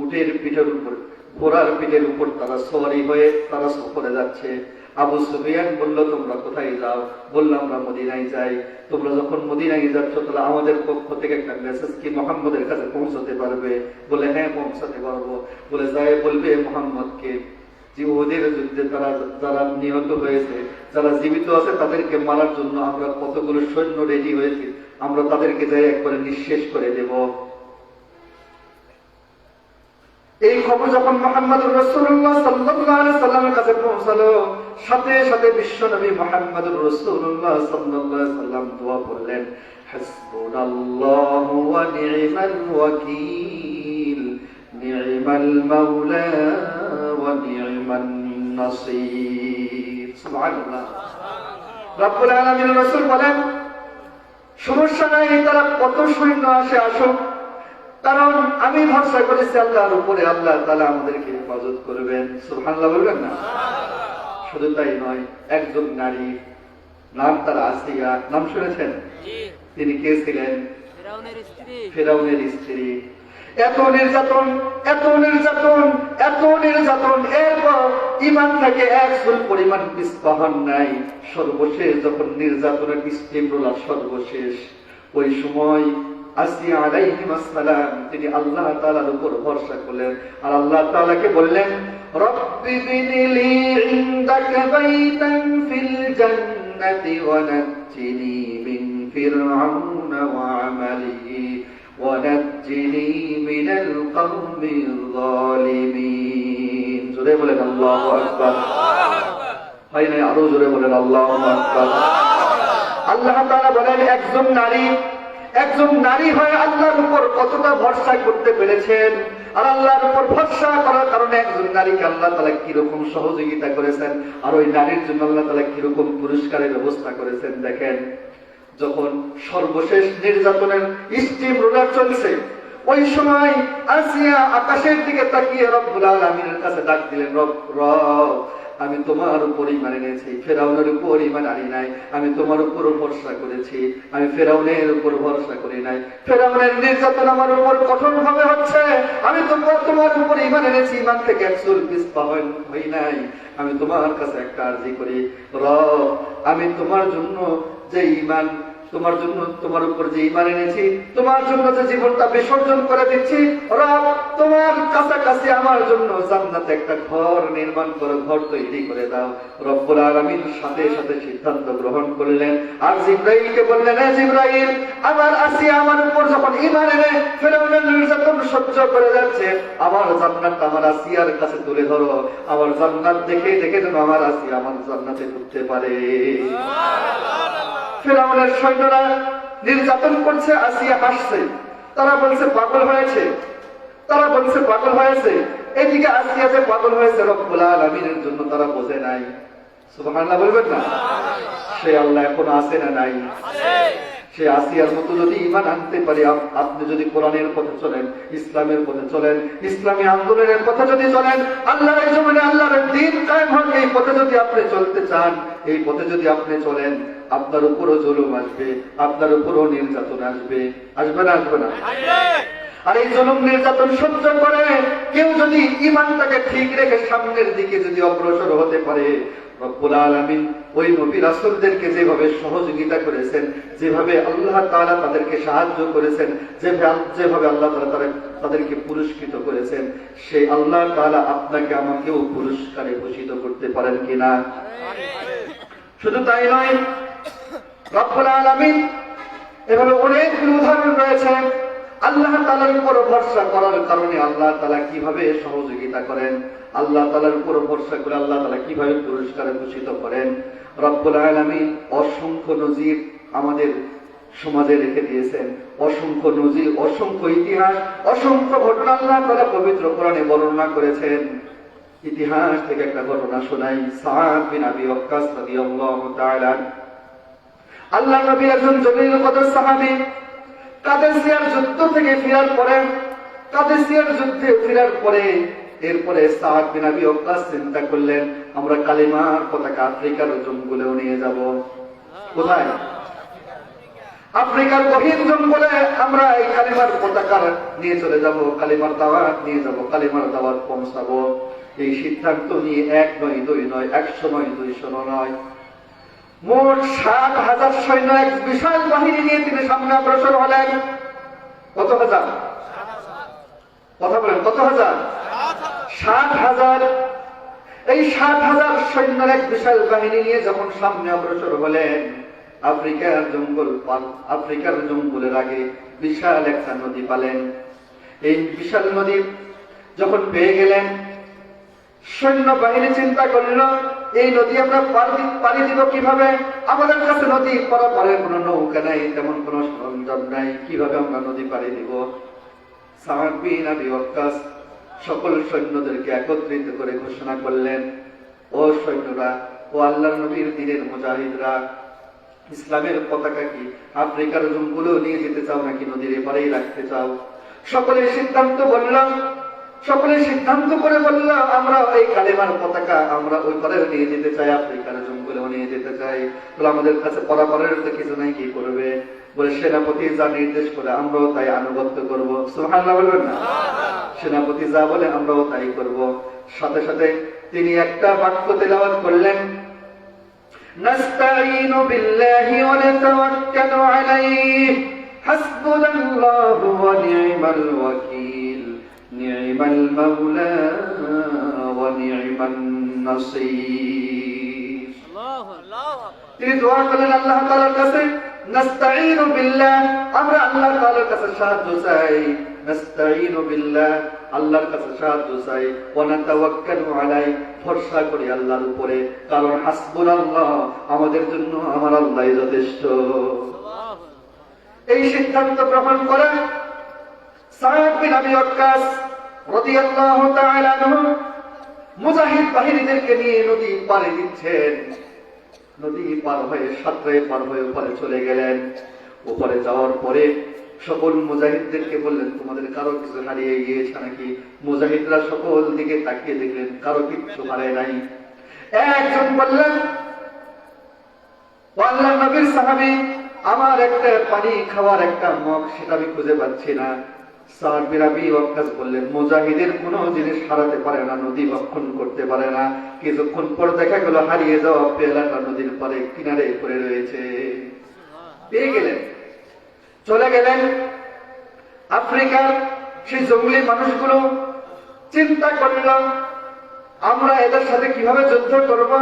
উটের পিঠের উপর, ঘোড়ার পিঠের উপর তারা সওয়ারি হয়ে তারা সফরে যাচ্ছে। আবু সুফিয়ান বলল, তোমরা কোথায় যাও? বললাম, আমরা মদিনায় যাই। তোমরা যখন মদিনায় যাচ্ছ তাহলে আমাদের পক্ষ থেকে একটা মেসেজ কি মুহাম্মদের কাছে পৌঁছাতে পারবে? বলে, হ্যাঁ পৌঁছাতে পারবো। বলে, যায় বলবে মুহাম্মদকে যে ওদের যুদ্ধে তারা যারা নিহত হয়েছে, যারা জীবিত আছে তাদেরকে মারার জন্য আমরা কতগুলো সৈন্য রেডি হয়েছি, আমরা তাদেরকে যাই একবারে নিঃশেষ করে দেব। এই খবর যখন মুহাম্মদুর রাসূলুল্লাহ সাল্লাল্লাহু আলাইহি সাল্লামের কাছে পৌঁছালো, সাথে সাথে বিশ্বনবী মুহাম্মদুর রাসূলুল্লাহ সাল্লাল্লাহু আলাইহি সাল্লাম দোয়া করলেন, হাসবুনাল্লাহু ওয়া নি'মাল ওয়াকিল নি'মাল মাওলা ওয়া নি'মান নাসির। সুবহানাল্লাহ। রব্বুল আলামিন রাসূল বলেন, সমস্যা নাই, তারা কত সৈন্য আসে আসুক, কারণ আমি ভরসা করেছি আল্লাহর উপরে, আল্লাহ তাআলা আমাদেরকে হেফাজত করবেন। সুবহানাল্লাহ বলবেন না? শুধু তাই নয়, একজন নারী, নাম তার আসিয়া, নাম শুনেছেন? তিনি কে ছিলেন? ফিরআউনের স্ত্রী। এত নির্যাতন, এত নির্যাতন, এত নির্যাতন, এরপর ঈমান থেকে এক চুল পরিমাণ পিছপা হন নাই। সর্বশেষ যখন নির্যাতনের স্টিম রোলার সর্বশেষ ওই সময় আসিয়া আলাইহিস সালাম তিনি আল্লাহ তাআলার উপর ভরসা করলেন আর আল্লাহ তাআলাকে বললেন, রব্বি বিনিলি ইনদাকা বাইতান ফিল জান্নাতি ওয়া নাজ্জিনি মিন ফিরআউনা ওয়া আমালিহি ওয়া নাজ্জিনি মিনাল কওমিল যালিমিন। জোরে বলেন আল্লাহু আকবার। হয় না? আরো জোরে বলেন আল্লাহু আকবার। আল্লাহ তাআলা বলেন একজন নারী হয়ে আল্লাহর উপর কতটা ভরসা করতে পেরেছেন, আর আল্লাহর উপর ভরসা করার কারণে একজন নারীকে আল্লাহ তাআলা কিরকম সহযোগিতা করেছেন, আর ওই নারীর জন্য আল্লাহ তাআলা কিরকম পুরস্কারের ব্যবস্থা করেছেন। দেখেন, যখন সর্বশেষ নির্যাতনের স্টিম রোলার চলছে, ওই সময় আসিয়া আকাশের দিকে তাকিয়ে রব্বুল আলামিনের কাছে ডাক দিলেন, রব আমি তোমার উপর ঈমান এনেছি, ফেরাউনের উপর ঈমান আনি নাই। আমি তোমার উপর ভরসা করেছি, আমি ফেরাউনের উপর ভরসা করি নাই। ফেরাউনের নির্যাতন আমার উপর কঠোর ভাবে হচ্ছে, আমি তোমার উপর ঈমান এনেছি, ঈমান থেকে একচুল পিছপা হই নাই। আমি তোমার কাছে একটা আরজি করি, রব আমি তোমার জন্য যে ঈমান, তোমার উপর যে ঈমান এনেছি, তোমার জন্য যে জীবনটা বিসর্জন করে দিচ্ছি, রব তোমার কাছাকাছি আমার জন্য জান্নাতে একটা ঘর নির্মাণ করো, ঘর তৈরি করে দাও। রব্বুল আলামিন সাথে সাথে সিদ্ধান্ত গ্রহণ করলেন আর জিবরাইলকে বললেন, হে জিবরাইল, আমার আসিয়া আমার উপর যখন ঈমান এনে ফেরাউনের নির্যাতন সহ্য করে যাচ্ছে, আমার জান্নাতটা আমার আসিয়ার কাছে তুলে ধরো। আমার জান্নাত দেখে দেখে যেন আমার আসিয়া আমার জান্নাতে ঢুকতে পারে। ফেরাউনের সৈন্যরা নির্যাতন করছে, আসিয়া হাসছে, তারা বলছে পাগল হয়েছে। এদিকে আসিয়া যে পাগল হয়েছে রব্বুল আলামিনের জন্য তারা বোঝে নাই। সুবহানাল্লাহ বলবেন না? সে আল্লাহ এখন আছে না নাই? সে আসিয়ার মতো যদি ঈমান আনতে পারি, আপনি যদি কোরআনের পথে চলেন, ইসলামের পথে চলেন, ইসলামী আন্দোলনের পথে যদি চলেন, আল্লাহর এই জমিনে আল্লাহর দ্বীন কায়েম হবে, এই পথে যদি আপনি চলতে চান, এই পথে যদি আপনি চলেন, আপনার উপরও জুলুম আসবে, আপনার উপরও নির্যাতন আসবে না? আসবে না? আর এই জুলুম নির্যাতন সহ্য করে কেউ যদি ঈমানটাকে ঠিক রেখে সামনের দিকে যদি অগ্রসর হতে পারে, রব্বুল আলামিন ওই নবী রাসূলদেরকে যেভাবে সহযোগিতা করেছেন, যেভাবে আল্লাহ তাআলা তাদেরকে সাহায্য করেছেন, যেভাবে আল্লাহ তাআলা তাদেরকে পুরস্কৃত করেছেন, সেই আল্লাহ তাআলা আপনাকে আমাকেও পুরস্কারে ভূষিত করতে পারেন কিনা? শুধু তাই নয়, রব্বুল আলামিন এভাবে অনেক উদাহরণ রয়েছে। আল্লাহ তাআলার উপর ভরসা করার কারণে আল্লাহ তাআলা কিভাবে সহযোগিতা করেন, আল্লাহ তাআলার উপর ভরসা করে আল্লাহ তাআলা কিভাবে পুরস্কারে ভূষিত করেন। রব্বুল আলামিন অসংখ্য নজির আমাদের সমাজে রেখে দিয়েছেন, অসংখ্য নজির, অসংখ্য ইতিহাস, অসংখ্য ঘটনা আল্লাহ তাআলা পবিত্র কোরআনে বর্ণনা করেছেন। ইতিহাস থেকে একটা ঘটনা শোনাই। সাদ বিন আবি ওয়াক্কাস রাদিয়াল্লাহু তাআলা, আল্লাহ নবী একজন জলিল কদর সাহাবী, কাদেসিয়ার যুদ্ধ থেকে ফেরার পরে এরপরে সাদ বিন আবি ওয়াক্কাস চিন্তা করলেন, আমরা কালিমার পতাকা আফ্রিকার জঙ্গলেও নিয়ে যাব। কোথায়? আফ্রিকার গহীন জঙ্গলে আমরা এই কালিমার পতাকা নিয়ে চলে যাব, কালিমার দাওয়াত নিয়ে যাব, কালিমার দাওয়াত পৌঁছাবো। এই সিদ্ধান্ত নিয়ে 1 নয় 2 নয় 100 নয় 200 নয়, মোট 60,000 সৈন্য, এক বিশাল বাহিনী নিয়ে তিনি সামনে অগ্রসর হলেন। কত হাজার? কথা বলেন, কত হাজার? 60,000। এই 60,000 সৈন্যের এক বিশাল বাহিনী নিয়ে যখন সামনে অগ্রসর হলেন, আফ্রিকার জঙ্গলের আগে বিশাল একটা নদী পালেন। এই বিশাল নদী যখন পেয়ে গেলেন, সৈন্য বাহিনী চিন্তা করল, এই নদী আমরা পাড়ি দিব কিভাবে? আমাদের কাছে নদী পারাপারের কোন নৌকা নাই, তেমন কোন সরঞ্জাম নাই, কিভাবে আমরা নদী পাড়ি দিব? সাদ বিন আবি ওয়াক্কাস সকল সৈন্যদেরকে একত্রিত করে ঘোষণা করলেন, ও সৈন্যরা, ও আল্লাহর নবীর দ্বীনের মুজাহিদরা, ইসলামের পতাকা কি আফ্রিকার জঙ্গলে নিয়ে যেতে চাও নাকি নদীর এপারেই রাখতে চাও? সকলে সিদ্ধান্ত করে বলল, আমরা এই কালেমার পতাকা আমরা ওই পারে নিয়ে যেতে চাই, আফ্রিকার জঙ্গলেও নিয়ে যেতে চাই। বলে আমাদের কাছে পরাপরের তো কিছু নাই, কি করবে? বলে সেনাপতি যা নির্দেশ করে আমরাও তাই আনুগত্য করব। সুবহানাল্লাহ বলবেন না? সেনাপতি যা বলে আমরাও তাই করব। সাথে সাথে তিনি একটা বাক্য তেলাওয়াত করলেন, নাস্তাঈনু বিল্লাহি ওয়া নাতাওয়াক্কালু আলাইহি হাসবুনাল্লাহু ওয়া নি'মাল ওয়াকিল, নি'মাল মাওলা ওয়া নি'মান নাসীর। তিনি দোয়া করলেন আল্লাহ তাআলার কাছে, নাস্তাঈনু বিল্লাহ, আমরা আল্লাহ তাআলার কাছে সাহায্য চাই। নাস্তাঈনু বিল্লাহ, আল্লাহর কাছে সাহায্য চাই। ওয়া নাতাওয়াক্কালু আলাইহি, ভরসা করি আল্লাহর উপরে, কারণ হাসবুনাল্লাহ, আমাদের জন্য আমার আল্লাহই যথেষ্ট। এই সিদ্ধান্ত গ্রহণ করে সা'দ বিন আবি ওয়াক্কাস রাদিয়াল্লাহু তাআলা আনহু মুজাহিদ বাহিনীদেরকে নিয়ে নদী পাড়ি দিচ্ছেন। নদী পার হয়ে সাঁতরে পার হয়ে উপরে চলে গেলেন। উপরে যাওয়ার পরে সকল মুজাহিদদেরকে বললেন, তোমাদের কারো কিছু হারিয়ে গিয়েছে নাকি? মুজাহিদরা সকল দিকে তাকিয়ে দেখলেন, কারো কিচ্ছু হারায় নাই। একজন বললেন, আল্লাহর নবীর সাহাবী, আমার একটা পানি খাওয়ার একটা মগ, সেটা আমি খুঁজে পাচ্ছি না। সা'দ বিন আবি ওয়াক্কাস বললেন, মুজাহিদের কোনো জিনিস হারাতে পারে না, নদী ভক্ষণ করতে পারে না। কিছুক্ষণ পর দেখা গেল হারিয়ে যাওয়া পেয়ালাটা নদীর পারে কিনারে পড়ে রয়েছে। পেয়ে গেলেন, চলে গেলেন। আফ্রিকার সেই জঙ্গলি মানুষগুলো চিন্তা করল, আমরা এদের সাথে কিভাবে যুদ্ধ করব।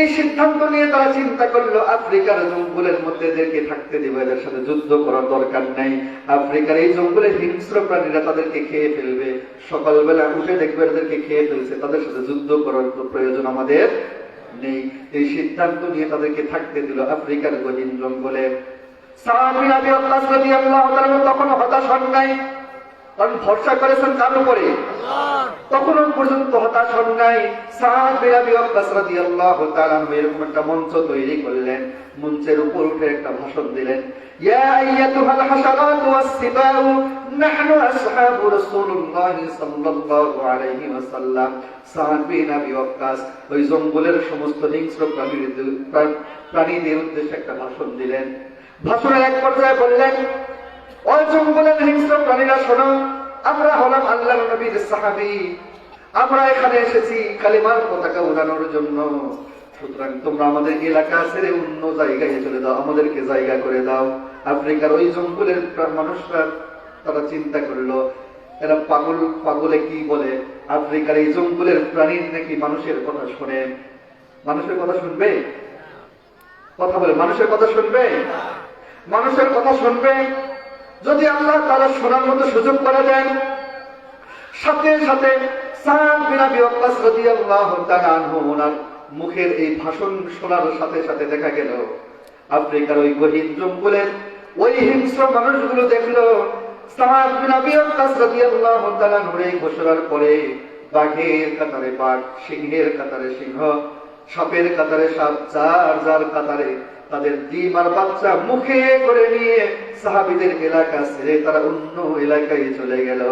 এই সিদ্ধান্ত নিয়ে তারা চিন্তা করলো, আফ্রিকার জঙ্গলের মধ্যে এদেরকে থাকতে দিব, এদের সাথে যুদ্ধ করার দরকার নাই। আফ্রিকার এই জঙ্গলের হিংস্র প্রাণীরা তাদেরকে খেয়ে ফেলবে, সকালবেলা উঠে দেখবে এদেরকে খেয়ে ফেলছে, তাদের সাথে যুদ্ধ করার প্রয়োজন আমাদের নেই। এই সিদ্ধান্ত নিয়ে তাদেরকে থাকতে দিল আফ্রিকার গহীন জঙ্গলে। সা'দ বিন আবি ওয়াক্কাস রাদিয়াল্লাহু তাআলা তখন হতাশ হন নাই, কারণ ভরসা করেছেন কার উপরে? তখনও পর্যন্ত হতাশ হন নাই। সা'দ বিন আবি ওয়াক্কাস রাদিয়াল্লাহু তাআলা এরকম একটা মঞ্চ তৈরি করলেন, মঞ্চের উপর উঠে একটা ভাষণ দিলেন, ইয়া আইয়াতুহাল হাশারাতু ওয়াস-সিবাউ নাহনু আসহাবু রাসূলুল্লাহি সাল্লাল্লাহু আলাইহি ওয়াসাল্লাম। সা'দ বিন আবি ওয়াক্কাস ওই জঙ্গলের সমস্ত হিংস্র প্রাণীদের উদ্দেশ্যে একটা ভাষণ দিলেন। ভাষণের এক পর্যায়ে বললেন, ও জঙ্গলের হিংস্র প্রাণীরা শোনো, আমরা হলাম আল্লাহর নবীর সাহাবী, আমরা এখানে এসেছি কালিমার পতাকা উড়ানোর জন্য। সুতরাং তোমরা আমাদের এলাকা ছেড়ে অন্য জায়গায় চলে দাও, আমাদেরকে জায়গা করে দাও। আফ্রিকার ওই জঙ্গলের মানুষরা তারা চিন্তা করলো, এরা পাগলে কি বলে, আফ্রিকার এই জঙ্গলের প্রাণীর নাকি মানুষের কথা শোনে। মানুষের কথা শুনবে? কথা বলে, মানুষের কথা শুনবে? মানুষের কথা শুনবে যদি আল্লাহ তাআলা শোনার মতো সুযোগ করে দেন। সাথে সাথে সা'দ বিন আবি ওয়াক্কাস রাদিয়াল্লাহু তাআলা আনহু ওনার মুখের এই ভাষণ শোনার সাথে সাথে দেখা গেল আফ্রিকার ওই গহীন জঙ্গলের ওই হিংস্র মানুষগুলো দেখলো সা'দ বিন আবি ওয়াক্কাস রাদিয়াল্লাহু তাআলা আনহুর এই ঘোষণার পরে বাঘের কাতারে বাঘ, সিংহের কাতারে সিংহ, সাপের কাতারে সাপ, যার কাতারে তাদের ডিম আর বাচ্চা মুখে করে নিয়ে সাহাবীদের এলাকা ছেড়ে তারা অন্য এলাকায় চলে গেল।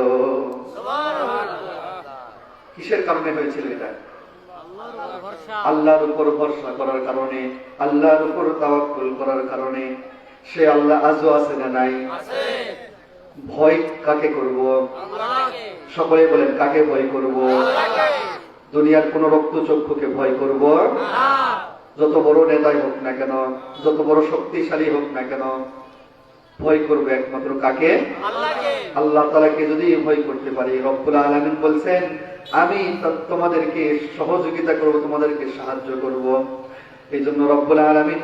কিসের কারণে হয়েছিল এটা? আল্লাহর উপর ভরসা করার কারণে, আল্লাহর উপর তাওয়াক্কুল করার কারণে। সে আল্লাহ আজও আছে না নাই? ভয় কাকে করব? সকলে বলেন, কাকে ভয় করব? দুনিয়ার কোন রক্তচক্ষুকে ভয় করব না। যত বড় নেতাই হোক না কেন, যত বড় শক্তিশালী হোক না কেন, ভয় করবে একমাত্র কাকে? আল্লাহ তাআলাকে যদি ভয় করতে পারি। রব্বুল আলামিন বলছেন, আমি তোমাদেরকে সহযোগিতা করব, তোমাদেরকে সাহায্য করব। এই জন্য রব্বুল আলামিন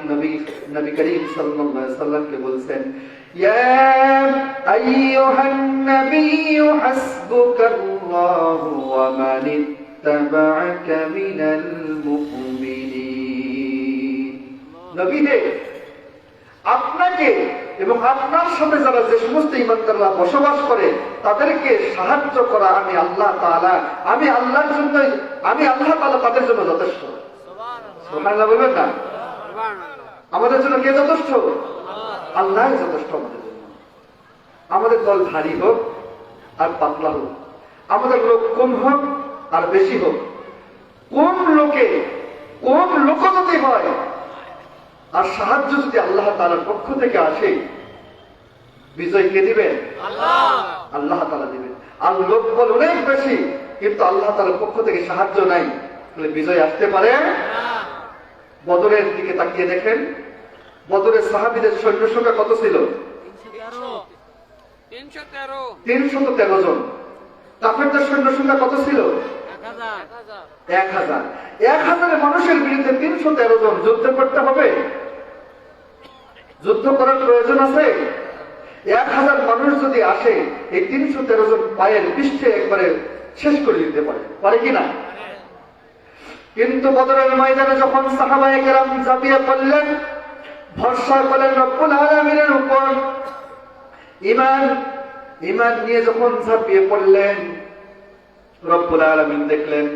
নবী করিম সাল্লাল্লাহু আলাইহি ওয়াসাল্লামকে বলছেন, ইয়া আইয়ুহান নাবিয়্যু হাসবুকাল্লাহু ওয়া মান ইত্তাবা'আকা মিনাল মুমিনিন। নবী হে, আপনাকে এবং আপনার সাথে যারা যে সমস্ত ঈমানদাররা বসবাস করে তাদেরকে সাহায্য করা আমি আল্লাহ তাআলা, আমি আল্লাহর জন্য, আমি আল্লাহ তাআলা তাদের জন্য যথেষ্ট। সুবহানাল্লাহ বলবেন না? আমাদের জন্য কে যথেষ্ট? আল্লাহ যথেষ্ট আমাদের জন্য। আমাদের দল ভারী হোক আর পাতলা হোক, আমাদের লোক কম হোক আর বেশি হোক, কোন লোক যদি হয় আর সাহায্য যদি আল্লাহ তাআলার পক্ষ থেকে আসে, বিজয় কে দিবেন? আল্লাহ তাআলা দিবেন। আর লোক বল অনেক বেশি কিন্তু আল্লাহ তাআলার পক্ষ থেকে সাহায্য নাই, তাহলে বিজয় আসতে পারে না। বদরের দিকে তাকিয়ে দেখেন, বদরের সাহাবীদের সৈন্য সংখ্যা কত ছিল? 313 জন। কাফেরদের সৈন্য সংখ্যা কত ছিল? 1000। 1000 মানুষের বিরুদ্ধে 313 জন যুদ্ধ করতে হবে? যুদ্ধ করার প্রয়োজন আছে? 1000 মানুষ যদি আসে, এই 313 জন পায়ের পৃষ্ঠে একবারে শেষ করে দিতে পারে কিনা? কিন্তু বদরের ময়দানে যখন সাহাবায়ে কেরাম ঝাঁপিয়ে পড়লেন, ভরসা করলেন রব্বুল আলামিনের উপর, ঈমান নিয়ে যখন ঝাঁপিয়ে পড়লেন, রব্বুল আলামিন দেখলেন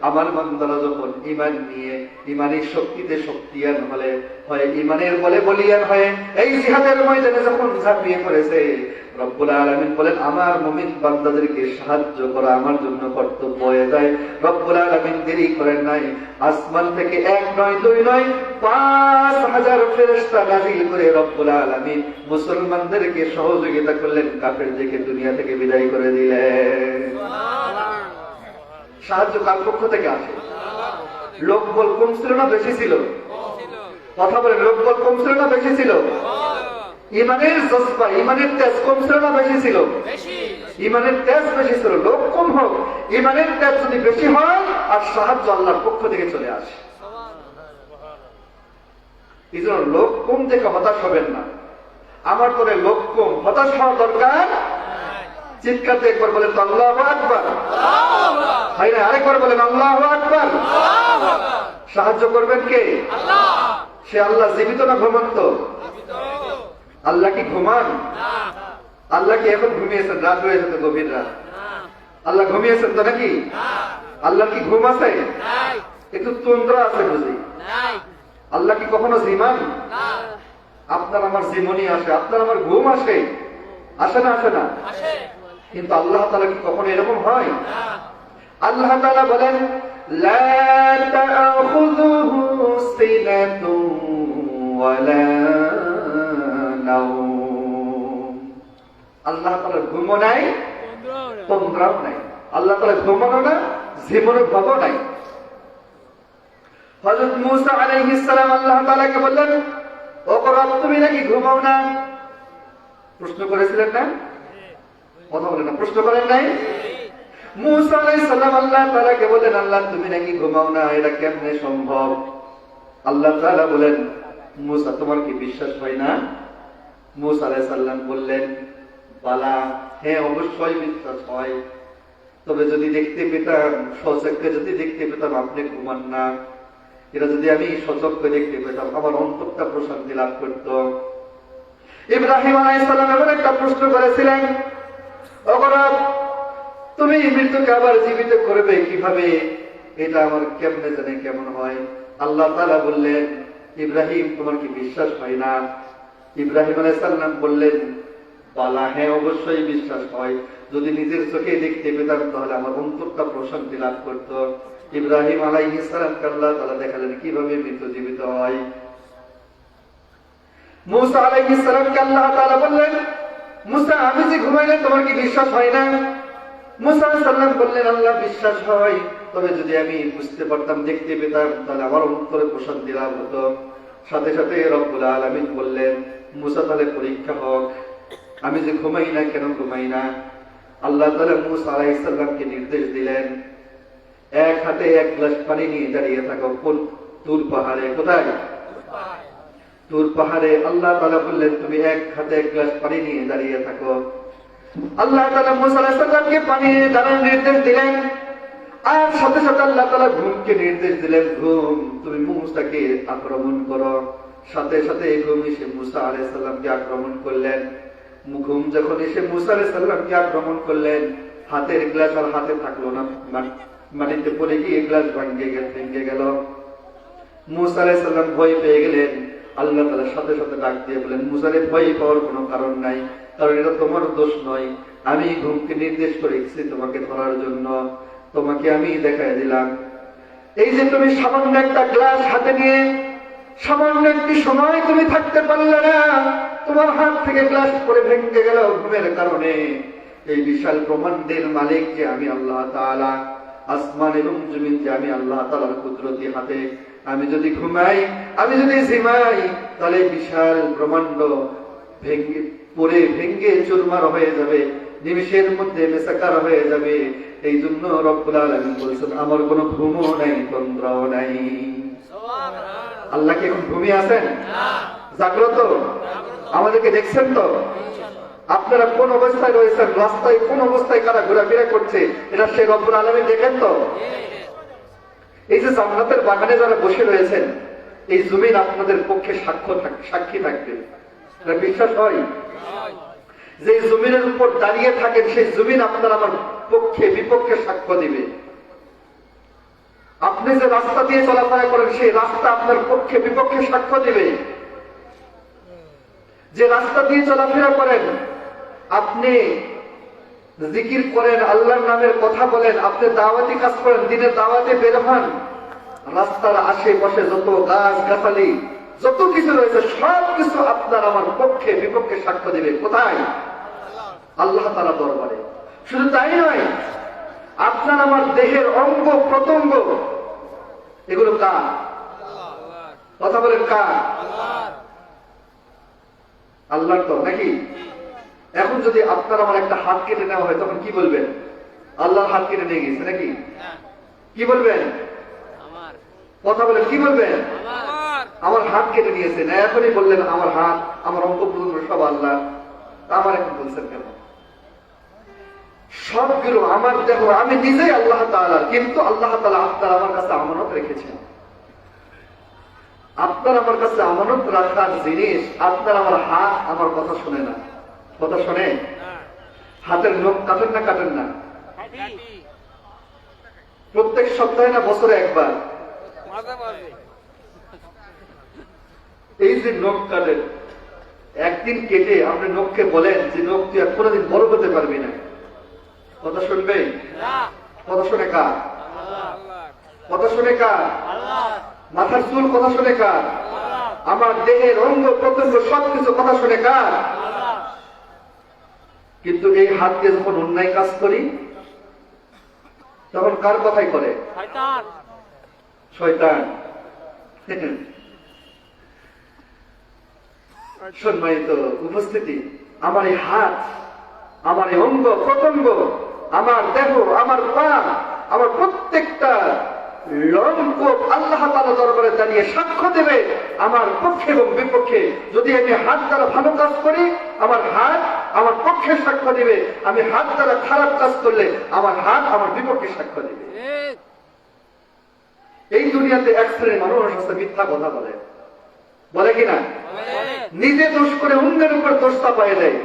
আমার বান্দারা যখন ঈমান নিয়ে ঈমানের শক্তিতে শক্তিয়ান হলে, হয় ঈমানের বলে বলিয়ান হয়ে এই জিহাদের ময়দানে যখন ঝাঁপিয়ে পড়েছে, রব্বুল আলামিন বলেন আমার মুমিন বান্দাদেরকে সাহায্য করা আমার জন্য কর্তব্য হয়ে যায়। রব্বুল আলামিন দেরি করেন নাই, আসমান থেকে 1 নয় 2 নয় 5000 ফেরেশতা নাযিল করে রব্বুল আলামিন মুসলমানদেরকে সহযোগিতা করলেন, কাফেরদেরকে দুনিয়া থেকে বিদায় করে দিলেন। সাহায্য কার পক্ষ থেকে আসে? লোকবল কম ছিল না বেশি ছিল? কথা বলেন, লোকবল কম ছিল না বেশি ছিল? ইমানের জজবা, ইমানের তেজ কম ছিল না বেশি ছিল? ইমানের তেজ বেশি ছিল। লোক কম হোক, ইমানের তেজ যদি বেশি হয়, আর সাহায্য আল্লাহর পক্ষ থেকে চলে আসে। এই জন্য লোক কম দেখে হতাশ হবেন না। আমার পরে লোক কম, হতাশ হওয়ার দরকার। চিৎকারতে একবার বলেন তো আল্লাহু আকবার। ভাই না, আরেকবার বলেন আল্লাহু আকবার। সাহায্য করবেন কে? সে আল্লাহ জীবিত না ঘুমন্ত? আল্লাহ কি ঘুমান? আল্লাহ কি এখন ঘুমিয়েছেন? রাত হয়েছে তো, গভীর রাত। আল্লাহ ঘুমিয়েছেন তো নাকি? আল্লাহর কি ঘুম আছে? একটু তন্দ্রা আছে বুঝি? আল্লাহ কি কখনো জিমান? আপনার আমার জীবনই আসে, আপনার আমার ঘুম আসে, আসে না? আসে না? কিন্তু আল্লাহ তাআলা কি কখনো এরকম হয়? আল্লাহ তাআলা বলেন লা তাআখুযুহু সিনাতুন ওয়ালা নাওম। আল্লাহ তাআলার ঘুমও নাই, তন্দ্রাও নাই। আল্লাহ তাআলা ঘুমানো না, জীবনের ভাবও নাই। হযরত মূসা আলাইহিস সালাম আল্লাহ তাআলাকে বললেন, ও রব, তুমি নাকি ঘুমাও না? প্রশ্ন করেছিলেন না? কথা বলেন না, প্রশ্ন করেন নাই? মূসা আলাইহিস সালাম আল্লাহ তাআলাকে বললেন, আল্লাহ তুমি নাকি ঘুমাও না, এটা কেমনে সম্ভব? আল্লাহ তাআলা বলেন, মূসা তোমার কি বিশ্বাস হয় না? মূসা আলাইহিস সালাম বললেন, বালা, হ্যাঁ অবশ্যই বিশ্বাস হয়, তবে যদি দেখতে পেতাম, সচক্ষে যদি দেখতে পেতাম আপনি ঘুমান না, এটা যদি আমি সচক্ষে দেখতে পেতাম আমার অন্তরটা প্রশান্তি লাভ করত। ইব্রাহিম আলাইহিস সালাম এমন একটা প্রশ্ন করেছিলেন, ও রব, তুমি মৃত্যুকে আবার জীবিত করবে কিভাবে? এটা আমার কেমনে জানে কেমন হয়? আল্লাহ তাআলা বললেন, ইব্রাহিম তোমার কি বিশ্বাস হয় না? ইব্রাহিম আলাইহিস সালাম বললেন, বালা, হ্যাঁ অবশ্যই বিশ্বাস হয়, যদি নিজের চোখে দেখতে পেতাম তাহলে আমার অন্তরটা প্রশান্তি লাভ করত। ইব্রাহিম আলাইহিস সালামকে আল্লাহ তাআলা দেখালেন কিভাবে মৃত্যু জীবিত হয়। মূসা আলাইহিস সালামকে আল্লাহ তাআলা বললেন, মূসা, আমি যে ঘুমাইলে তোমার কি বিশ্বাস হয় না? মূসা আলাইহিস সালাম বললেন, আল্লাহ বিশ্বাস হয়, তবে যদি আমি বুঝতে পারতাম, দেখতে পেতাম, তাহলে আমার অন্তরে প্রশান্তি লাভ হতো। সাথে সাথে রব্বুল আলামিন বললেন, মূসা তাহলে পরীক্ষা হোক, আমি যে ঘুমাই না, কেন ঘুমাই না? আল্লাহ তাআলা মূসা আলাইহিস সালামকে নির্দেশ দিলেন, এক হাতে 1 গ্লাস পানি নিয়ে দাঁড়িয়ে থাকো। কোন? তুর পাহাড়ে। কোথায়? তুর পাহাড়ে। আল্লাহ তাআলা বললেন, তুমি এক হাতে 1 গ্লাস পানি নিয়ে দাঁড়িয়ে থাকো। আল্লাহ তাআলা মূসা আলাইহিস সালামকে পানি দাঁড়ানোর নির্দেশ দিলেন, আর সাথে সাথে আল্লাহ তাআলা ঘুমকে নির্দেশ দিলেন, ঘুম, তুমি মূসাকে আক্রমণ করো। সাথে সাথে ঘুম এসে মূসা আলাইহিস সালামকে আক্রমণ করলেন। ঘুম যখন এসে মূসা আলাইহিস সালামকে আক্রমণ করলেন, হাতের গ্লাস আর হাতে থাকলো না, মাটিতে পড়ে গিয়ে গ্লাস ভেঙে গেল। মূসা আলাইহিস সালাম ভয় পেয়ে গেলেন। আল্লাহ তাআলা সাথে সাথে ডাক দিয়ে বলেন, মূসারে ভয় পাওয়ার কোনো কারণ নাই, কারণ এটা তোমার দোষ নয়, আমি ঘুমকে নির্দেশ করেছি তোমাকে ধরার জন্য, তোমাকে আমি দেখাই দিলাম। এই যে তুমি সামান্য একটা গ্লাস হাতে নিয়ে সামান্য একটি সময় তুমি থাকতে পারলে না, তোমার হাত থেকে গ্লাস পড়ে ভেঙে গেল ঘুমের কারণে, এই বিশাল ব্রহ্মাণ্ডের মালিক যে আমি আল্লাহ তাআলা, আসমান এবং জমিন যে আমি আল্লাহ তাআলার কুদরতি হাতে, আমি যদি ঘুমাই, আমি যদি জিমাই, তাহলে বিশাল ব্রহ্মাণ্ড ভেঙ্গে চুরমার হয়ে যাবে, নিমিষের মধ্যে মেসাকার হয়ে যাবে। এই জন্য রব্বুল আলামিন বলছেন আমার কোনো ঘুমও নাই, তন্দ্রাও নাই। আল্লাহ কি এখন ঘুমিয়ে আছেন? জাগ্রত? আমাদেরকে দেখছেন তো? আপনারা কোন অবস্থায় রয়েছেন, রাস্তায় কোন অবস্থায় কারা ঘোরাফেরা করছে, এটা সেই রব্বুল আলামিন দেখেন তো? এই যে জান্নাতের বাগানে যারা বসে রয়েছেন, এই জমিন আপনাদের পক্ষে সাক্ষী থাকবে। বিশ্বাস হয় যে জমিনের উপর দাঁড়িয়ে থাকেন, সেই জমিন আপনার আমার পক্ষে বিপক্ষে সাক্ষ্য দিবে। আপনি যে রাস্তা দিয়ে চলাফেরা করেন, সেই রাস্তা আপনার পক্ষে বিপক্ষে সাক্ষ্য দিবে। যে রাস্তা দিয়ে চলাফেরা করেন, আপনি জিকির করেন, আল্লাহর নামের কথা বলেন, আপনি দাওয়াতি কাজ করেন, দিনের দাওয়াতে বের হন, রাস্তার আশেপাশে যত গাছ গাছালি যত কিছু রয়েছে সব কিছু আপনার আমার পক্ষে বিপক্ষে সাক্ষ্য দিবে। কোথায়? আল্লাহ তাআলার দরবারে। শুধু তাই নয়, আপনার আমার দেহের অঙ্গ প্রত্যঙ্গ এগুলো কার? কথা বলেন কার? আল্লাহর তো নাকি? এখন যদি আপনার আমার একটা হাত কেটে নেওয়া হয়, তখন কি বলবেন? আল্লাহর হাত কেটে নিয়ে গেছে নাকি? কি বলবেন? কথা বলেন, কি বলবেন? আমার হাত কেটে নিয়েছে না, এখনই বললেন আমার হাত আমার অঙ্গ প্রত্যঙ্গ সব আল্লাহ। আমার এখন বলছেন কেন? সবগুলো আমার দেহ, আমি নিজেই আল্লাহ তাআলা, কিন্তু আল্লাহ তাআলা আপনার আমার কাছে আমানত রেখেছেন। আপনার আমার কাছে আমানত রাখার জিনিস, আপনার আমার হাত আমার কথা শুনে না। কথা শুনে? হাতের নখ কাটেন না কাটেন না? প্রত্যেক সপ্তাহে না বছরে একবার? এই যে নখ কাটেন, একদিন কেটে আপনি নখকে বলেন যে নখ তুই আর কোনোদিন বড় হতে পারবি না, কথা শুনবে? কথা শুনে কার? কথা শুনে কার? মাথার চুল কথা শুনে কার? আমার দেহের অঙ্গ প্রত্যঙ্গ সবকিছু কথা শুনে কার? কিন্তু এই হাত দিয়ে যখন অন্যায় কাজ করি, তখন কার কথাই করে? শয়তান। সম্মানিত উপস্থিতি, আমার এই হাত, আমার এই অঙ্গ প্রত্যঙ্গ, আমার দেহ, আমার পা, আমার প্রত্যেকটা লম্ব আল্লাহ তাআলা দরবারে দাঁড়িয়ে সাক্ষ্য দেবে আমার পক্ষে এবং বিপক্ষে। যদি আমি হাত দ্বারা ভালো কাজ করি, আমার হাত আমার পক্ষে সাক্ষ্য দিবে। আমি হাত দ্বারা খারাপ কাজ করলে আমার হাত আমার বিপক্ষে সাক্ষ্য দিবে। এই দুনিয়াতে এক শ্রেণীর মানুষ আছে, মিথ্যা কথা বলে, বলে কিনা? নিজে দোষ করে অন্যের উপর দোষ চাপায় দেয়,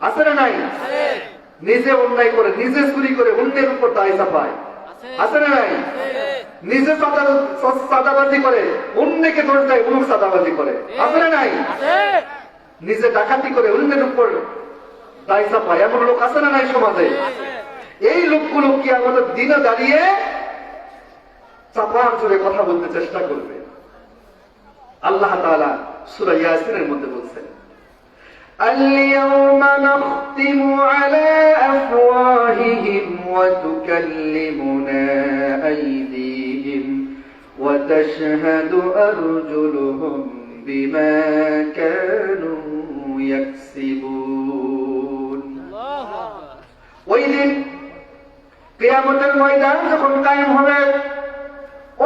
আছে না নাই? নিজে অন্যায় করে, নিজে চুরি করে অন্যের উপর দায় চাপায়, আছে না নাই? নিজে চাঁদাবাজি করে অন্যকে দোষ দেয়, অন্য চাঁদাবাজি করে, আছে না নাই? নিজে ডাকাতি করে অন্যের উপর দায় চাপায়, এমন লোক আছে না নাই সমাজে? এই লোকগুলো কি আমাদের দিনে দাঁড়িয়ে চাপার জোরে কথা বলতে চেষ্টা করবে। আল্লাহ তাআলা সূরা ইয়াসিনের মধ্যে বলছেন, اليوم نختم على أفواههم وتكلمنا أيديهم وتشهد أرجلهم بما كانوا يكسبون। ওই দিন কিয়ামতের ময়দান যখন কায়েম হবে,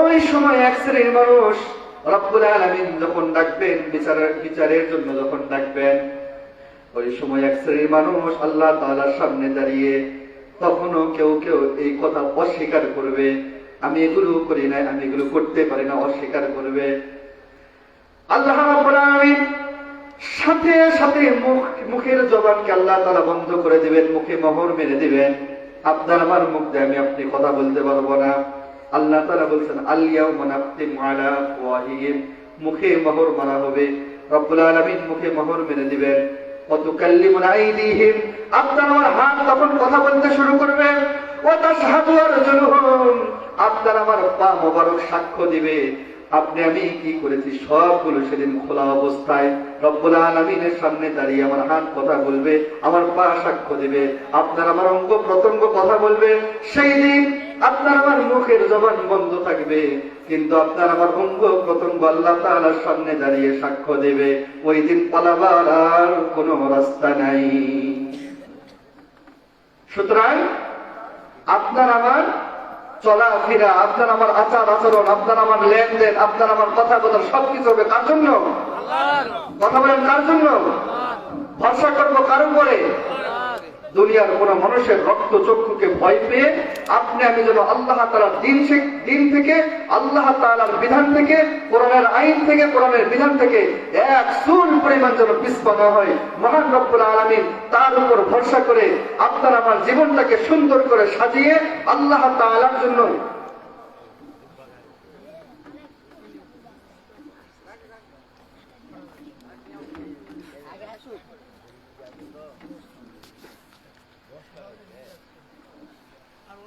ওই সময় এক শ্রেণীর মানুষ রব্বুল আলামিন যখন ডাকবেন, বিচারের জন্য যখন ডাকবেন, ওই সময় এক শ্রেণীর মানুষ আল্লাহ তাআলার সামনে দাঁড়িয়ে তখনও কেউ কেউ এই কথা অস্বীকার করবে, আমি এগুলো করি না, আমি এগুলো করতে পারি না, অস্বীকার করবে। আল্লাহ রাব্বুল আলামিন সাথে সাথে মুখের জবানকে আল্লাহ তাআলা বন্ধ করে দিবেন, মুখে মোহর মেরে দিবেন। আপনার আমার মুখ দিয়ে আমি আপনি কথা বলতে পারবো না। আল্লাহ তাআলা বলছেন, আল ইয়াউমা নাখতিমু আলা আফওয়াহিহিম, মুখে মোহর মারা হবে। রব্বুল আলামিন মুখে মোহর মেরে দিবেন। ওয়া তুকাল্লিমুনা আইদিহিম, আপনার আমার হাত তখন কথা বলতে শুরু করবে। ওয়া তাশহাদু আরজুলুহুম, আপনার আমার পা মোবারক সাক্ষ্য দিবে আপনি আমি কি করেছি। সবগুলো সেদিন খোলা অবস্থায় রব্বুল আলামিনের সামনে দাঁড়িয়ে আমার হাত কথা বলবে, আমার পা সাক্ষ্য দিবে, আপনার আমার অঙ্গ প্রত্যঙ্গ কথা বলবে। সেই দিন আপনার আমার মুখের জবান বন্ধ থাকবে। কিন্তু আপনার আমার অঙ্গ প্রত্যঙ্গ আল্লাহ তাআলার সামনে দাঁড়িয়ে সাক্ষ্য দেবে। ওই দিন পালাবার আর কোনো রাস্তা নাই। সুতরাং আপনার আমার চলাফেরা, আপনার আমার আচার আচরণ, আপনার আমার লেনদেন, আপনার আমার কথা বলার সবকিছু হবে কার জন্য? কথা বলেন কার জন্য? ভরসা করবো কার উপরে? দুনিয়ার কোন মানুষের রক্ত চক্ষুকে ভয় পেয়ে আপনি আমি যেন আল্লাহ তাআলার দিন থেকে, আল্লাহ তাআলার বিধান থেকে, কোরআনের আইন থেকে, কোরআনের বিধান থেকে এক চুল পরিমাণ যেন পিছপা না হয়। মহান রব্বুল আলামিন তার উপর ভরসা করে আপনার আমার জীবনটাকে সুন্দর করে সাজিয়ে আল্লাহ তাআলার জন্য আর